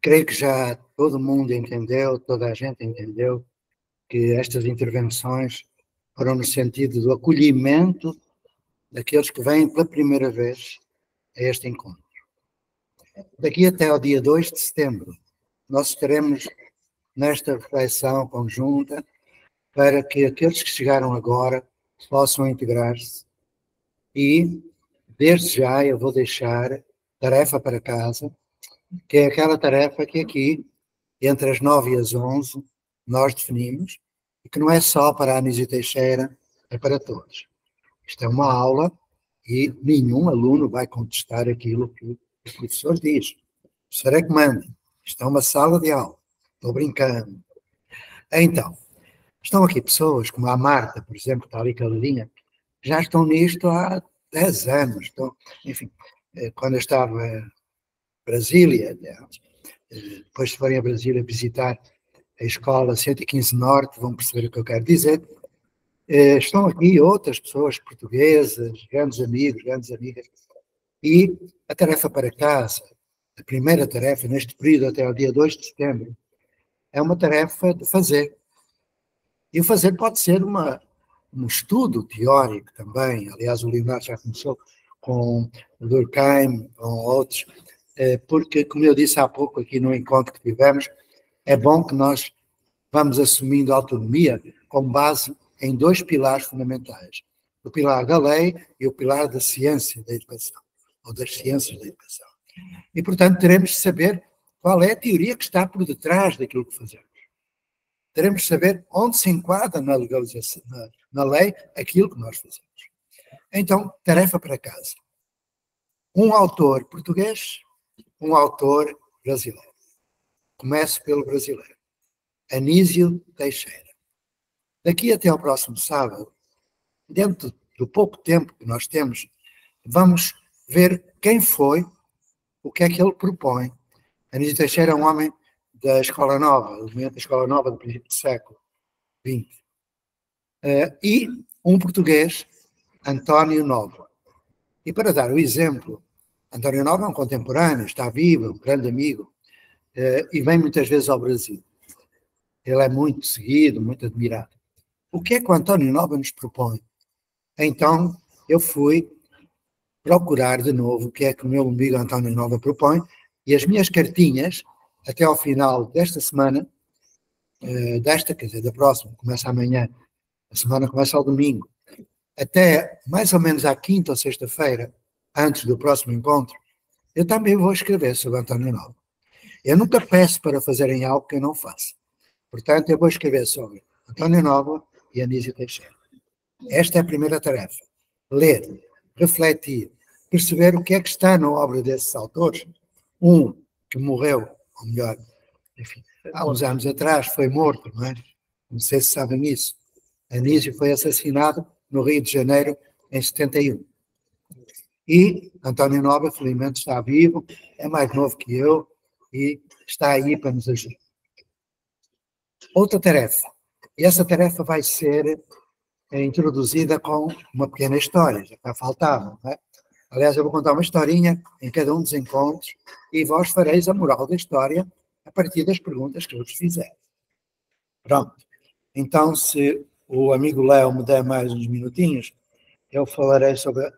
Creio que já todo mundo entendeu, toda a gente entendeu que estas intervenções foram no sentido do acolhimento daqueles que vêm pela primeira vez a este encontro. Daqui até ao dia 2 de setembro, nós estaremos nesta reflexão conjunta para que aqueles que chegaram agora possam integrar-se e, desde já, eu vou deixar tarefa para casa, que é aquela tarefa que aqui, entre as 9 e as 11, nós definimos, e que não é só para a Anísio Teixeira, é para todos. Isto é uma aula e nenhum aluno vai contestar aquilo que o professor diz. O professor é que manda. Isto é uma sala de aula. Estou brincando. Então, estão aqui pessoas, como a Marta, por exemplo, que está ali caladinha, já estão nisto há 10 anos. Então, enfim, quando eu estava em Brasília, depois se forem a Brasília visitar a escola 115 Norte, vão perceber o que eu quero dizer. Estão aqui outras pessoas portuguesas, grandes amigos, grandes amigas, e a tarefa para casa, a primeira tarefa neste período até ao dia 2 de setembro, é uma tarefa de fazer. E o fazer pode ser um estudo teórico também. Aliás, o Leonardo já começou com o Durkheim, com outros, porque, como eu disse há pouco aqui no encontro que tivemos, é bom que nós vamos assumindo autonomia com base em 2 pilares fundamentais. O pilar da lei e o pilar da ciência da educação, ou das ciências da educação. E, portanto, teremos de saber qual é a teoria que está por detrás daquilo que fazemos. Teremos de saber onde se enquadra na legalização, na lei, aquilo que nós fazemos. Então, tarefa para casa. Um autor português, um autor brasileiro. Começo pelo brasileiro. Anísio Teixeira. Daqui até ao próximo sábado, dentro do pouco tempo que nós temos, vamos ver quem foi, o que é que ele propõe. Anísio Teixeira é um homem da Escola Nova, o movimento da Escola Nova do princípio do século XX. E um português, António Nova. E para dar o exemplo, António Nova é um contemporâneo, está vivo, um grande amigo, e vem muitas vezes ao Brasil. Ele é muito seguido, muito admirado. O que é que o António Nova nos propõe? Então, eu fui procurar de novo o que é que o meu amigo António Nova propõe, e as minhas cartinhas, até ao final desta semana, quer dizer, da próxima, começa amanhã, a semana começa ao domingo, até mais ou menos à quinta ou sexta-feira, antes do próximo encontro, eu também vou escrever sobre António Nova. Eu nunca peço para fazerem algo que eu não faço. Portanto, eu vou escrever sobre António Nova e Anísio Teixeira. Esta é a primeira tarefa. Ler, refletir, perceber o que é que está na obra desses autores. Um que morreu, ou melhor, enfim, há uns anos atrás foi morto, não é? Não sei se sabem isso. Anísio foi assassinado no Rio de Janeiro em 71. E António Nobre, felizmente, está vivo, é mais novo que eu e está aí para nos ajudar. Outra tarefa. E essa tarefa vai ser introduzida com uma pequena história, já cá faltava, não é? Aliás, eu vou contar uma historinha em cada um dos encontros e vós fareis a moral da história a partir das perguntas que eu vos fizer. Pronto. Então, se o amigo Léo me der mais uns minutinhos, eu falarei sobre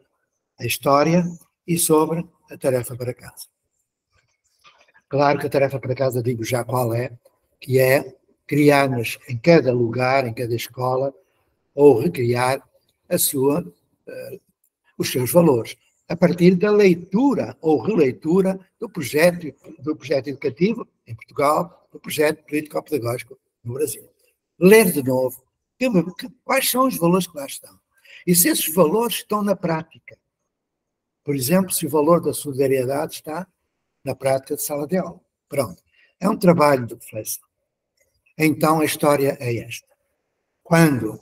a história e sobre a tarefa para casa. Claro que a tarefa para casa digo já qual é, que é criar-nos em cada lugar, em cada escola, ou recriar os seus valores, a partir da leitura ou releitura do projeto educativo em Portugal, do projeto político-pedagógico no Brasil. Ler de novo quais são os valores que lá estão. E se esses valores estão na prática. Por exemplo, se o valor da solidariedade está na prática de sala de aula. Pronto. É um trabalho de reflexão. Então, a história é esta. Quando,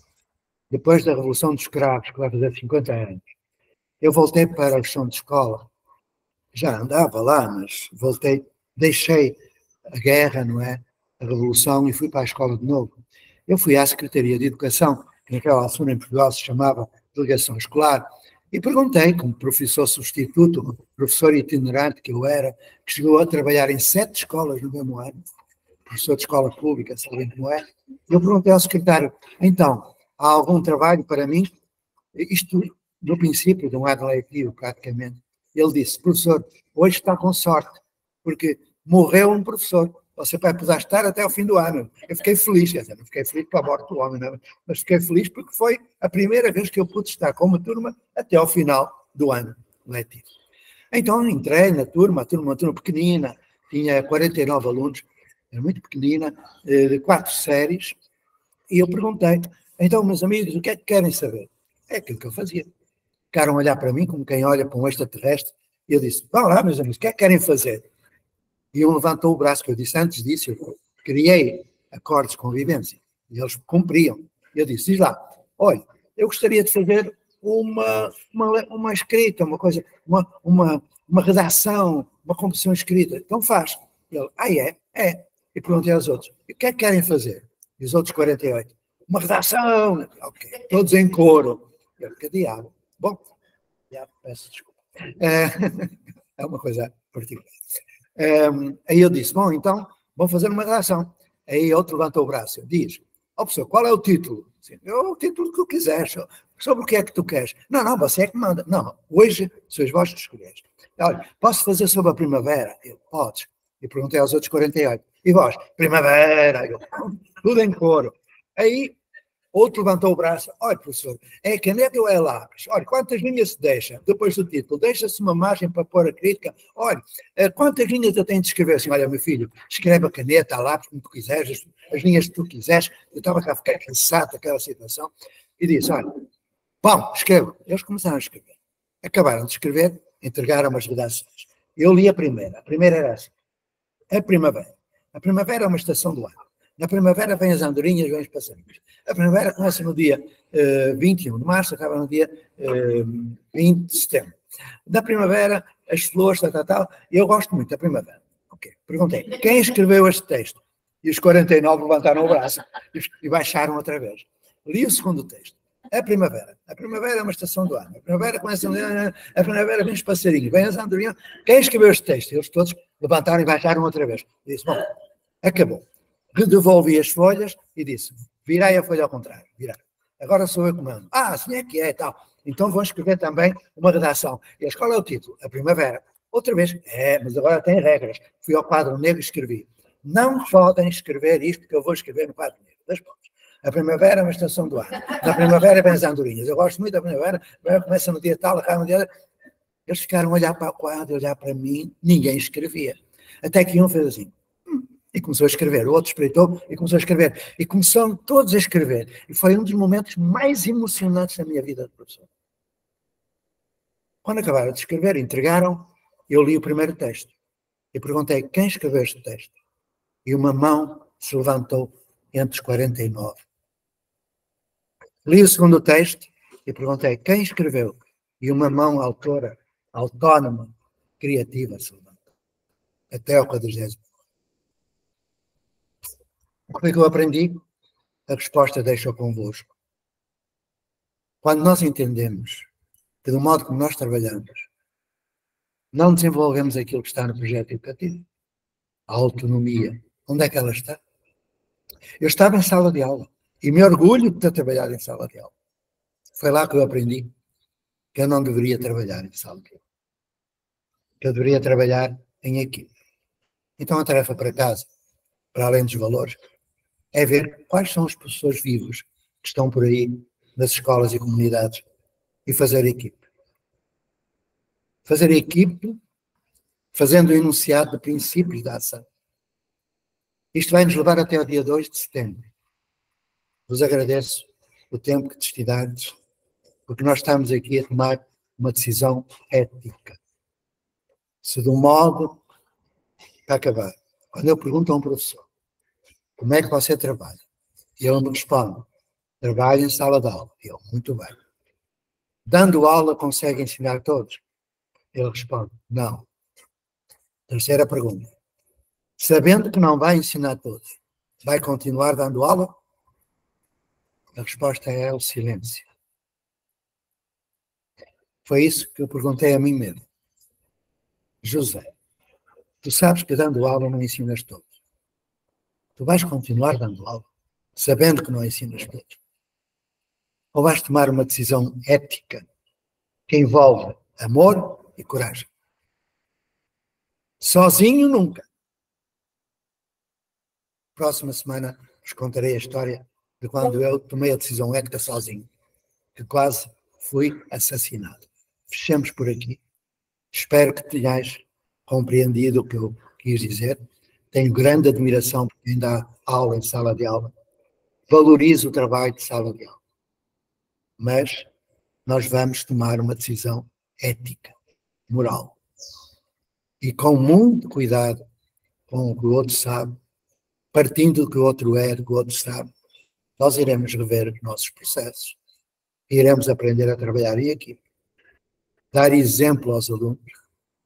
depois da Revolução dos Cravos, que vai fazer 50 anos, eu voltei para a questão de escola, já andava lá, mas voltei, deixei a guerra, não é? A Revolução, e fui para a escola de novo. Eu fui à Secretaria de Educação, que naquela altura em Portugal se chamava Delegação Escolar, e perguntei, como professor substituto, professor itinerante que eu era, que chegou a trabalhar em 7 escolas no mesmo ano, professor de escola pública, sabem como é, eu perguntei ao secretário, então, há algum trabalho para mim? Isto, no princípio de um ano letivo, praticamente. Ele disse, professor, hoje está com sorte, porque morreu um professor, você vai poder estar até o fim do ano. Eu fiquei feliz, quer dizer, não fiquei feliz pela morte do homem, não, mas fiquei feliz porque foi a primeira vez que eu pude estar com uma turma até ao final do ano letivo. Então entrei na turma, uma turma pequenina, tinha 49 alunos, era muito pequenina, de 4 séries, e eu perguntei, então, meus amigos, o que é que querem saber? É aquilo que eu fazia. Ficaram a olhar para mim como quem olha para um extraterrestre, e eu disse, vão lá, meus amigos, o que é que querem fazer? E um levantou o braço, que eu disse, antes disso, eu criei acordos de convivência, e eles cumpriam. E eu disse, diz lá, olha, eu gostaria de fazer uma escrita, uma coisa, uma redação, uma composição escrita. Então faz. E ele, é. E perguntei aos outros, o que é que querem fazer? E os outros 48, uma redação. Ok, todos em coro. Eu, que diabo? Bom, já peço desculpa. É uma coisa particular. Aí eu disse, bom, então, vamos fazer uma redação. Aí outro levantou o braço, diz, professor, qual é o título? O título que tu quiseres, sobre o que é que tu queres? Não, você é que manda. Não, hoje sois vós que escolheres. Olha, posso fazer sobre a primavera? Eu, podes. E perguntei aos outros 48, e vós? Primavera. Eu, tudo em coro. Aí outro levantou o braço, olha, professor, é caneta ou é lápis? Olha, quantas linhas se deixa depois do título? Deixa-se uma margem para pôr a crítica? Olha, quantas linhas eu tenho de escrever? Assim, olha, meu filho, escreve a caneta, a lápis, como tu quiseres, as linhas que tu quiseres. Eu estava cá a ficar cansado daquela situação e disse, olha, bom, escrevam. Eles começaram a escrever. Acabaram de escrever, entregaram as redações. Eu li a primeira era assim, a primavera. A primavera é uma estação do ano. Na primavera vêm as andorinhas, vêm os passarinhos. A primavera começa no dia 21 de março, acaba no dia 20 de setembro. Da primavera, as flores, tal, e eu gosto muito da primavera. Ok, perguntei, quem escreveu este texto? E os 49 levantaram o braço e baixaram outra vez. Li o segundo texto. A primavera. A primavera é uma estação do ano. A primavera começa a primavera, vem os passarinhos, vem as andorinhas. Quem escreveu este texto? Eles todos levantaram e baixaram outra vez. E disse, bom, acabou. Redevolvi as folhas e disse, virei a folha ao contrário, virar. Agora sou eu que mando. Assim é que é, tal. Então vou escrever também uma redação. E a escola é o título, a primavera. Outra vez, mas agora tem regras. Fui ao quadro negro e escrevi. Não podem escrever isto que eu vou escrever no quadro negro. 2 pontos. A primavera é uma estação do ano. Na primavera vem as andorinhas. Eu gosto muito da primavera. Começa no dia tal, acaba no dia... Eles ficaram a olhar para o quadro, a olhar para mim. Ninguém escrevia. Até que um fez assim. E começou a escrever. O outro espreitou e começou a escrever. E começaram todos a escrever. E foi um dos momentos mais emocionantes da minha vida de professor. Quando acabaram de escrever, entregaram, eu li o primeiro texto. E perguntei, quem escreveu este texto? E uma mão se levantou entre os 49. Li o segundo texto e perguntei, quem escreveu? E uma mão autora autónoma, criativa, Salvador, até ao 40º. O que é que eu aprendi? A resposta deixo convosco. Quando nós entendemos que do modo como nós trabalhamos, não desenvolvemos aquilo que está no projeto educativo, a autonomia, onde é que ela está? Eu estava em sala de aula e me orgulho de ter trabalhado em sala de aula. Foi lá que eu aprendi que eu não deveria trabalhar em sala de aula, que eu deveria trabalhar em equipe. Então a tarefa para casa, para além dos valores, é ver quais são os professores vivos que estão por aí nas escolas e comunidades e fazer equipe. Fazer equipe fazendo o enunciado de princípios da ação. Isto vai nos levar até o dia 2 de setembro. Vos agradeço o tempo que destinados, porque nós estamos aqui a tomar uma decisão ética. Se do modo, para acabar, quando eu pergunto a um professor como é que você trabalha, e ele me responde, trabalho em sala de aula. E eu, muito bem. Dando aula, consegue ensinar todos? Ele responde, não. Terceira pergunta. Sabendo que não vai ensinar todos, vai continuar dando aula? A resposta é o silêncio. Foi isso que eu perguntei a mim mesmo. José, tu sabes que dando aula não ensinas todos. Tu vais continuar dando aula, sabendo que não ensinas todos? Ou vais tomar uma decisão ética que envolve amor e coragem? Sozinho, nunca. Próxima semana vos contarei a história de quando eu tomei a decisão ética sozinho, que quase fui assassinado. Fechamos por aqui. Espero que tenhais compreendido o que eu quis dizer. Tenho grande admiração por quem dá aula em sala de aula. Valorizo o trabalho de sala de aula. Mas nós vamos tomar uma decisão ética, moral. E com muito cuidado com o que o outro sabe, partindo do que o outro é, do que o outro sabe, nós iremos rever os nossos processos. Iremos aprender a trabalhar em equipe. Dar exemplo aos alunos,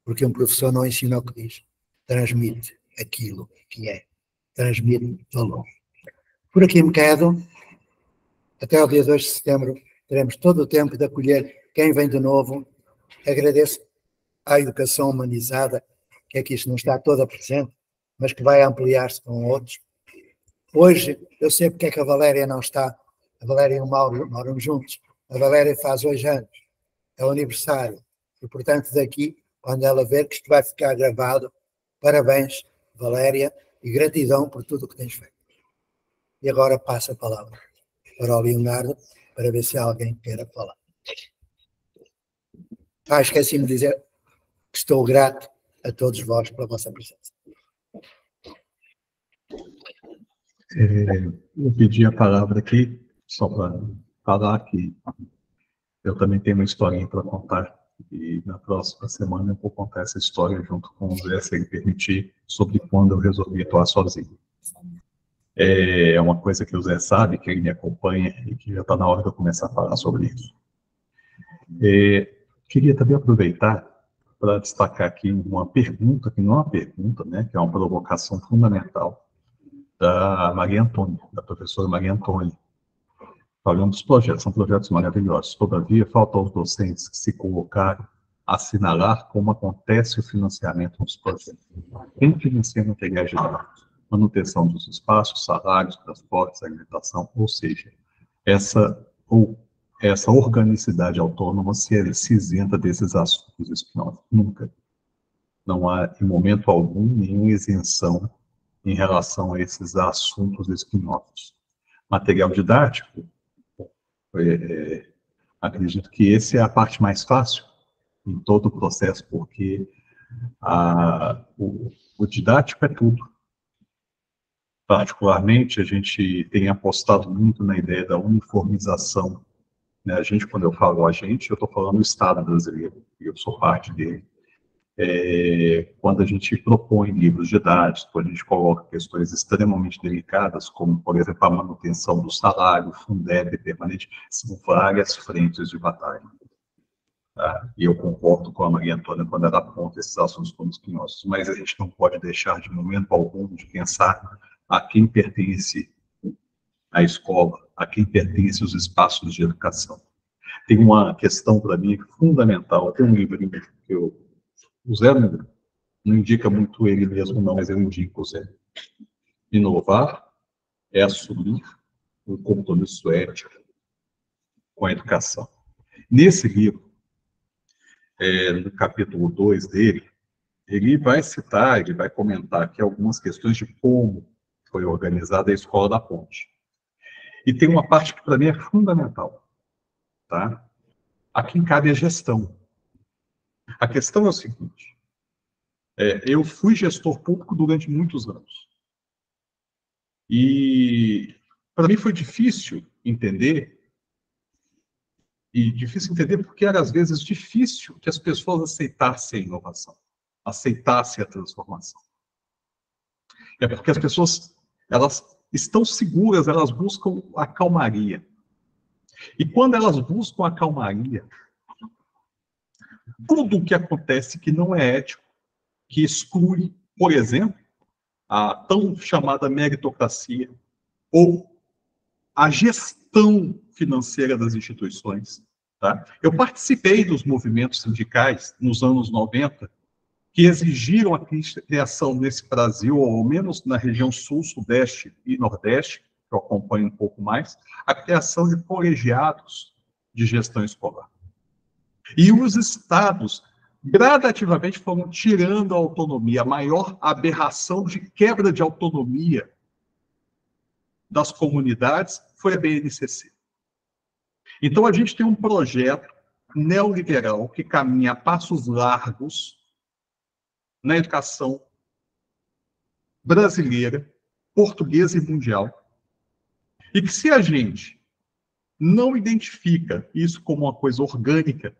porque um professor não ensina o que diz, transmite aquilo que é, transmite valor. Por aqui me quedo. Até o dia 2 de setembro teremos todo o tempo de acolher quem vem de novo. Agradeço à educação humanizada, que aqui não está toda presente, mas que vai ampliar-se com outros. Hoje, eu sei porque é que a Valéria não está. A Valéria e o Mauro moram juntos. A Valéria faz 2 anos. É o aniversário. E, portanto, daqui, quando ela ver que isto vai ficar gravado, parabéns, Valéria, e gratidão por tudo o que tens feito. E agora passo a palavra para o Leonardo, para ver se alguém queira falar. Esqueci-me de dizer que estou grato a todos vós pela vossa presença. Eu pedi a palavra aqui só para falar que eu também tenho uma historinha para contar. E na próxima semana eu vou contar essa história junto com o Zé, se ele permitir, sobre quando eu resolvi atuar sozinho. É uma coisa que o Zé sabe, que ele me acompanha e que já está na hora de eu começar a falar sobre isso. Queria também aproveitar para destacar aqui uma pergunta, que não é uma pergunta, né, que é uma provocação fundamental da Maria Antônia, da professora Maria Antônia, falando dos projetos. São projetos maravilhosos. Todavia, falta aos docentes que se colocaram a assinalar como acontece o financiamento dos projetos. Quem financia materiais didáticos? Manutenção dos espaços, salários, transportes, alimentação, ou seja, essa organicidade autônoma se isenta desses assuntos espinhosos. Nunca. Não há, em momento algum, nenhuma isenção em relação a esses assuntos espinhosos. Material didático, acredito que essa é a parte mais fácil em todo o processo, porque o didático é tudo. Particularmente, a gente tem apostado muito na ideia da uniformização. Né? A gente, quando eu falo a gente, eu estou falando do Estado brasileiro, e eu sou parte dele. Quando a gente propõe livros didáticos, quando a gente coloca questões extremamente delicadas, como, por exemplo, a manutenção do salário, Fundeb permanente, são várias frentes de batalha. Tá? E eu concordo com a Maria Antônia quando ela aponta esses assuntos como espinhosos, mas a gente não pode deixar de momento algum de pensar a quem pertence a escola, a quem pertence os espaços de educação. Tem uma questão para mim fundamental, tem um livrinho que o Zé não indica muito ele mesmo não, mas eu indico o Zé. Inovar é assumir um compromisso ético com a educação. Nesse livro, no capítulo 2 dele, ele vai citar, ele vai comentar aqui algumas questões de como foi organizada a Escola da Ponte. E tem uma parte que para mim é fundamental, tá? A quem cabe a gestão. A questão é o seguinte, eu fui gestor público durante muitos anos. E para mim foi difícil entender porque era, às vezes, difícil que as pessoas aceitassem a inovação, aceitassem a transformação. É porque as pessoas, elas estão seguras, elas buscam a calmaria. E quando elas buscam a calmaria, tudo o que acontece que não é ético, que exclui, por exemplo, a tão chamada meritocracia, ou a gestão financeira das instituições. Tá? Eu participei dos movimentos sindicais nos anos 90, que exigiram a criação nesse Brasil, ou ao menos na região sul, sudeste e nordeste, que eu acompanho um pouco mais, a criação de colegiados de gestão escolar. E os estados gradativamente foram tirando a autonomia. A maior aberração de quebra de autonomia das comunidades foi a BNCC. Então, a gente tem um projeto neoliberal que caminha a passos largos na educação brasileira, portuguesa e mundial, e que se a gente não identifica isso como uma coisa orgânica,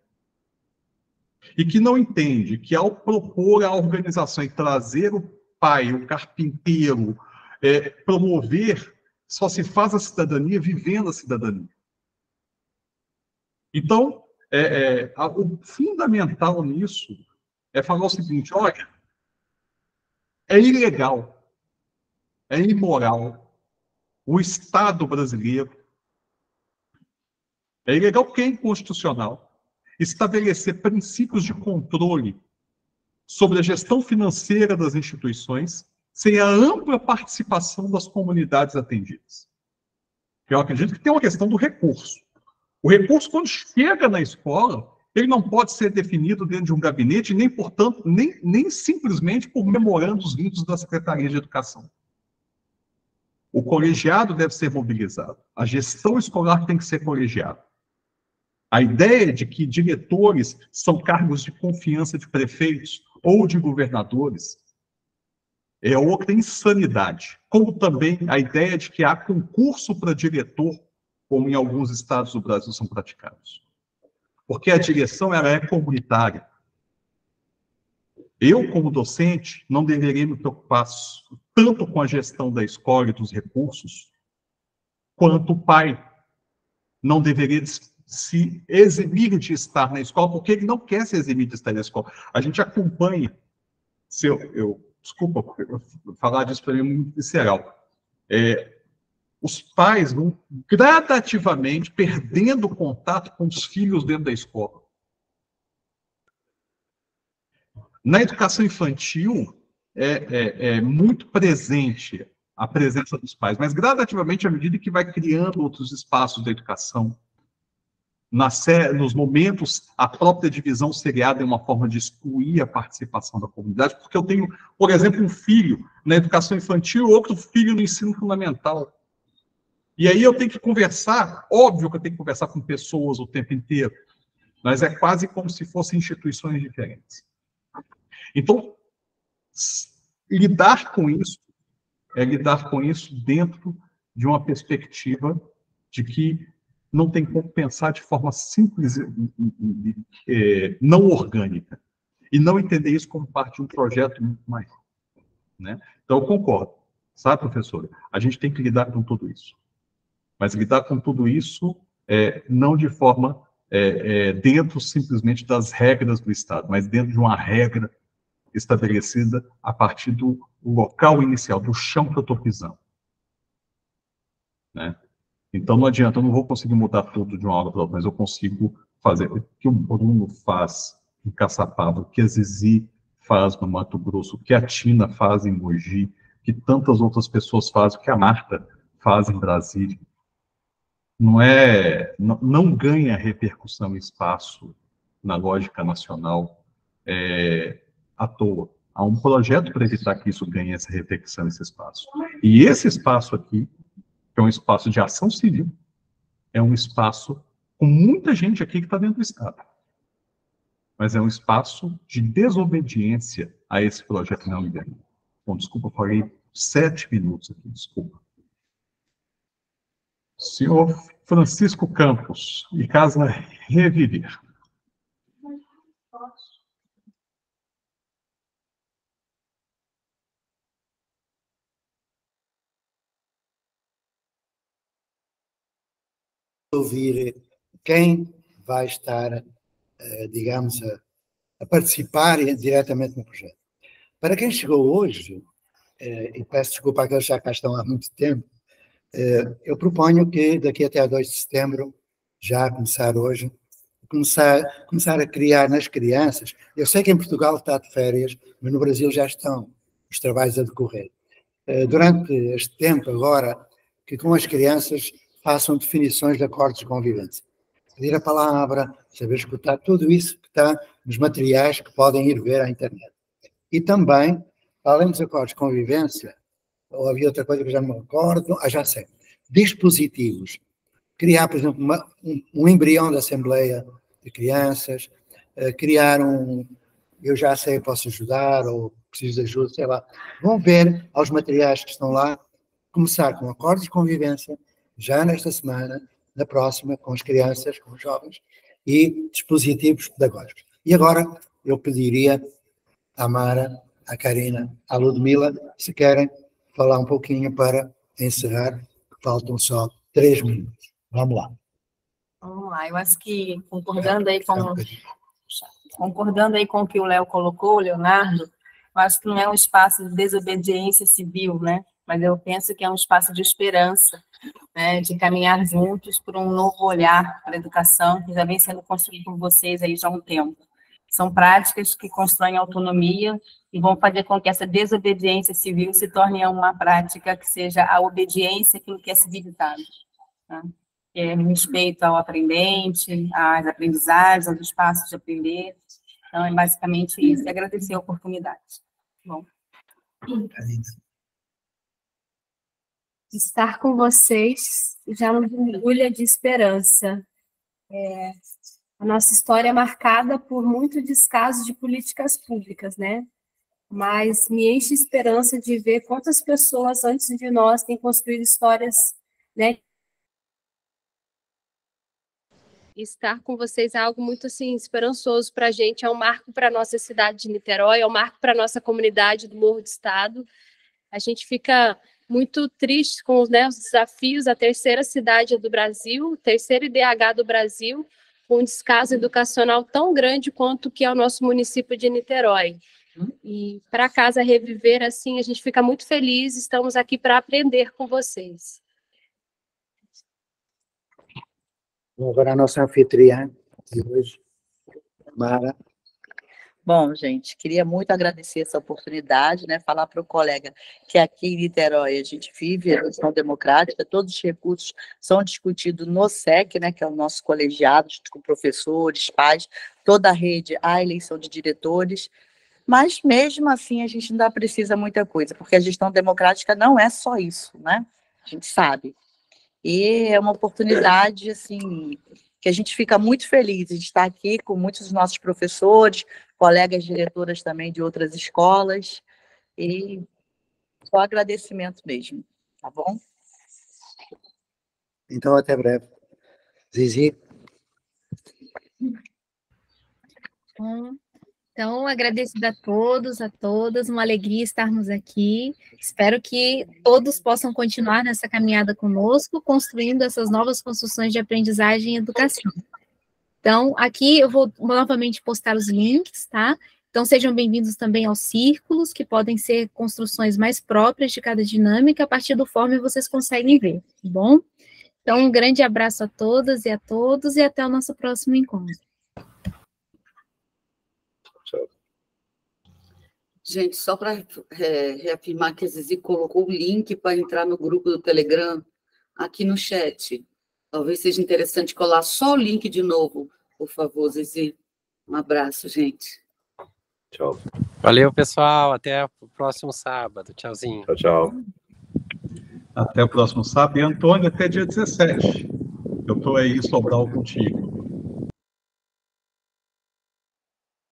e que não entende que ao propor a organização e trazer o pai, o carpinteiro, promover, só se faz a cidadania vivendo a cidadania. Então, o fundamental nisso é falar o seguinte, olha, é ilegal, é imoral, o Estado brasileiro, é ilegal porque é inconstitucional, estabelecer princípios de controle sobre a gestão financeira das instituições sem a ampla participação das comunidades atendidas. Eu acredito que tem uma questão do recurso. O recurso, quando chega na escola, ele não pode ser definido dentro de um gabinete, nem, portanto, nem simplesmente por memorandos vindos da Secretaria de Educação. O colegiado deve ser mobilizado. A gestão escolar tem que ser colegiada. A ideia de que diretores são cargos de confiança de prefeitos ou de governadores é outra insanidade. Como também a ideia de que há concurso para diretor, como em alguns estados do Brasil são praticados. Porque a direção ela é comunitária. Eu, como docente, não deveria me preocupar tanto com a gestão da escola e dos recursos, quanto o pai não deveria se eximir de estar na escola, porque ele não quer se eximir de estar na escola. A gente acompanha, desculpa falar disso para mim é muito visceral, os pais vão gradativamente perdendo contato com os filhos dentro da escola. Na educação infantil, é muito presente a presença dos pais, mas gradativamente, à medida que vai criando outros espaços da educação, nos momentos, a própria divisão seriada é uma forma de excluir a participação da comunidade, porque eu tenho, por exemplo, um filho na educação infantil, outro filho no ensino fundamental. E aí eu tenho que conversar, óbvio que eu tenho que conversar com pessoas o tempo inteiro, mas é quase como se fossem instituições diferentes. Então, lidar com isso é lidar com isso dentro de uma perspectiva de que não tem como pensar de forma simples, não orgânica, e não entender isso como parte de um projeto muito maior. Né? Então, eu concordo. Sabe, professora? A gente tem que lidar com tudo isso. Mas lidar com tudo isso não de forma dentro simplesmente das regras do Estado, mas dentro de uma regra estabelecida a partir do local inicial, do chão que eu estou pisando. Né? Então, não adianta, eu não vou conseguir mudar tudo de uma hora para outra, mas eu consigo fazer o que o Bruno faz em Caçapava, o que a Zizi faz no Mato Grosso, o que a Tina faz em Mogi, o que tantas outras pessoas fazem, o que a Marta faz em Brasília. Não ganha repercussão e espaço na lógica nacional à toa. Há um projeto para evitar que isso ganhe essa repercussão, esse espaço. E esse espaço aqui, que é um espaço de ação civil, é um espaço com muita gente aqui que está dentro do Estado. Mas é um espaço de desobediência a esse projeto neoliberal. Bom, desculpa, eu falei 7 minutos aqui, desculpa. Senhor Francisco Campos, de Casa Reviver. Ouvir quem vai estar, digamos, a participar diretamente no projeto. Para quem chegou hoje, e peço desculpa àqueles que já cá estão há muito tempo, eu proponho que daqui até a 2 de setembro, já a começar hoje, começar a criar nas crianças. Eu sei que em Portugal está de férias, mas no Brasil já estão os trabalhos a decorrer. Durante este tempo agora, que com as crianças façam definições de acordos de convivência. Pedir a palavra, saber escutar, tudo isso que está nos materiais que podem ir ver à internet. E também, além dos acordos de convivência, ou havia outra coisa que eu já não me recordo, já sei, dispositivos. Criar, por exemplo, um embrião da Assembleia de Crianças, criar eu já sei, posso ajudar, ou preciso de ajuda, sei lá. Vão ver aos materiais que estão lá, começar com acordos de convivência, já nesta semana, na próxima, com as crianças, com os jovens, e dispositivos pedagógicos. E agora, eu pediria à Mara, à Karina, à Ludmila, se querem falar um pouquinho para encerrar, faltam só 3 minutos. Vamos lá. Vamos lá, eu acho que concordando aí com o que o Léo colocou, o Leonardo, eu acho que não é um espaço de desobediência civil, né? Mas eu penso que é um espaço de esperança, né? De caminhar juntos por um novo olhar para a educação, que já vem sendo construído por vocês aí já há um tempo. São práticas que constroem autonomia e vão fazer com que essa desobediência civil se torne uma prática que seja a obediência àquilo que é civilizado. Tá? Que é respeito ao aprendente, às aprendizagens, aos espaços de aprender. Então, é basicamente isso, e agradecer a oportunidade. Bom. Estar com vocês já nos orgulha de esperança. A nossa história é marcada por muito descaso de políticas públicas, né? Mas me enche de esperança de ver quantas pessoas antes de nós têm construído histórias, né? Estar com vocês é algo muito assim esperançoso para a gente, é um marco para a nossa cidade de Niterói, é um marco para a nossa comunidade do Morro do Estado. A gente fica muito triste com, né, os desafios, a terceira cidade do Brasil, o terceiro IDH do Brasil, com um descaso educacional tão grande quanto que é o nosso município de Niterói. E para a Casa Reviver, assim, a gente fica muito feliz, estamos aqui para aprender com vocês. Agora a nossa anfitriã de hoje, Mara. Bom, gente, queria muito agradecer essa oportunidade, né? Falar para o colega que aqui em Niterói a gente vive a eleição democrática, todos os recursos são discutidos no SEC, né? Que é o nosso colegiado, junto com professores, pais, toda a rede, a eleição de diretores. Mas mesmo assim a gente ainda precisa muita coisa, porque a gestão democrática não é só isso, né? A gente sabe. E é uma oportunidade, assim, que a gente fica muito feliz de estar aqui com muitos dos nossos professores, colegas diretoras também de outras escolas, e só agradecimento mesmo, tá bom? Então, até breve. Zizi? Bom, então, agradecida a todos, a todas, uma alegria estarmos aqui. Espero que todos possam continuar nessa caminhada conosco, construindo essas novas construções de aprendizagem e educação. Então, aqui eu vou novamente postar os links, tá? Então, sejam bem-vindos também aos círculos, que podem ser construções mais próprias de cada dinâmica, a partir do form vocês conseguem ver, tá bom? Então, um grande abraço a todas e a todos, e até o nosso próximo encontro. Gente, só para reafirmar que a Zizi colocou o link para entrar no grupo do Telegram aqui no chat. Talvez seja interessante colar só o link de novo, por favor, Zizi. Um abraço, gente. Tchau. Valeu, pessoal. Até o próximo sábado. Tchauzinho. Tchau, tchau. Até o próximo sábado. E, Antônio, até dia 17. Eu estou aí em Sobral contigo.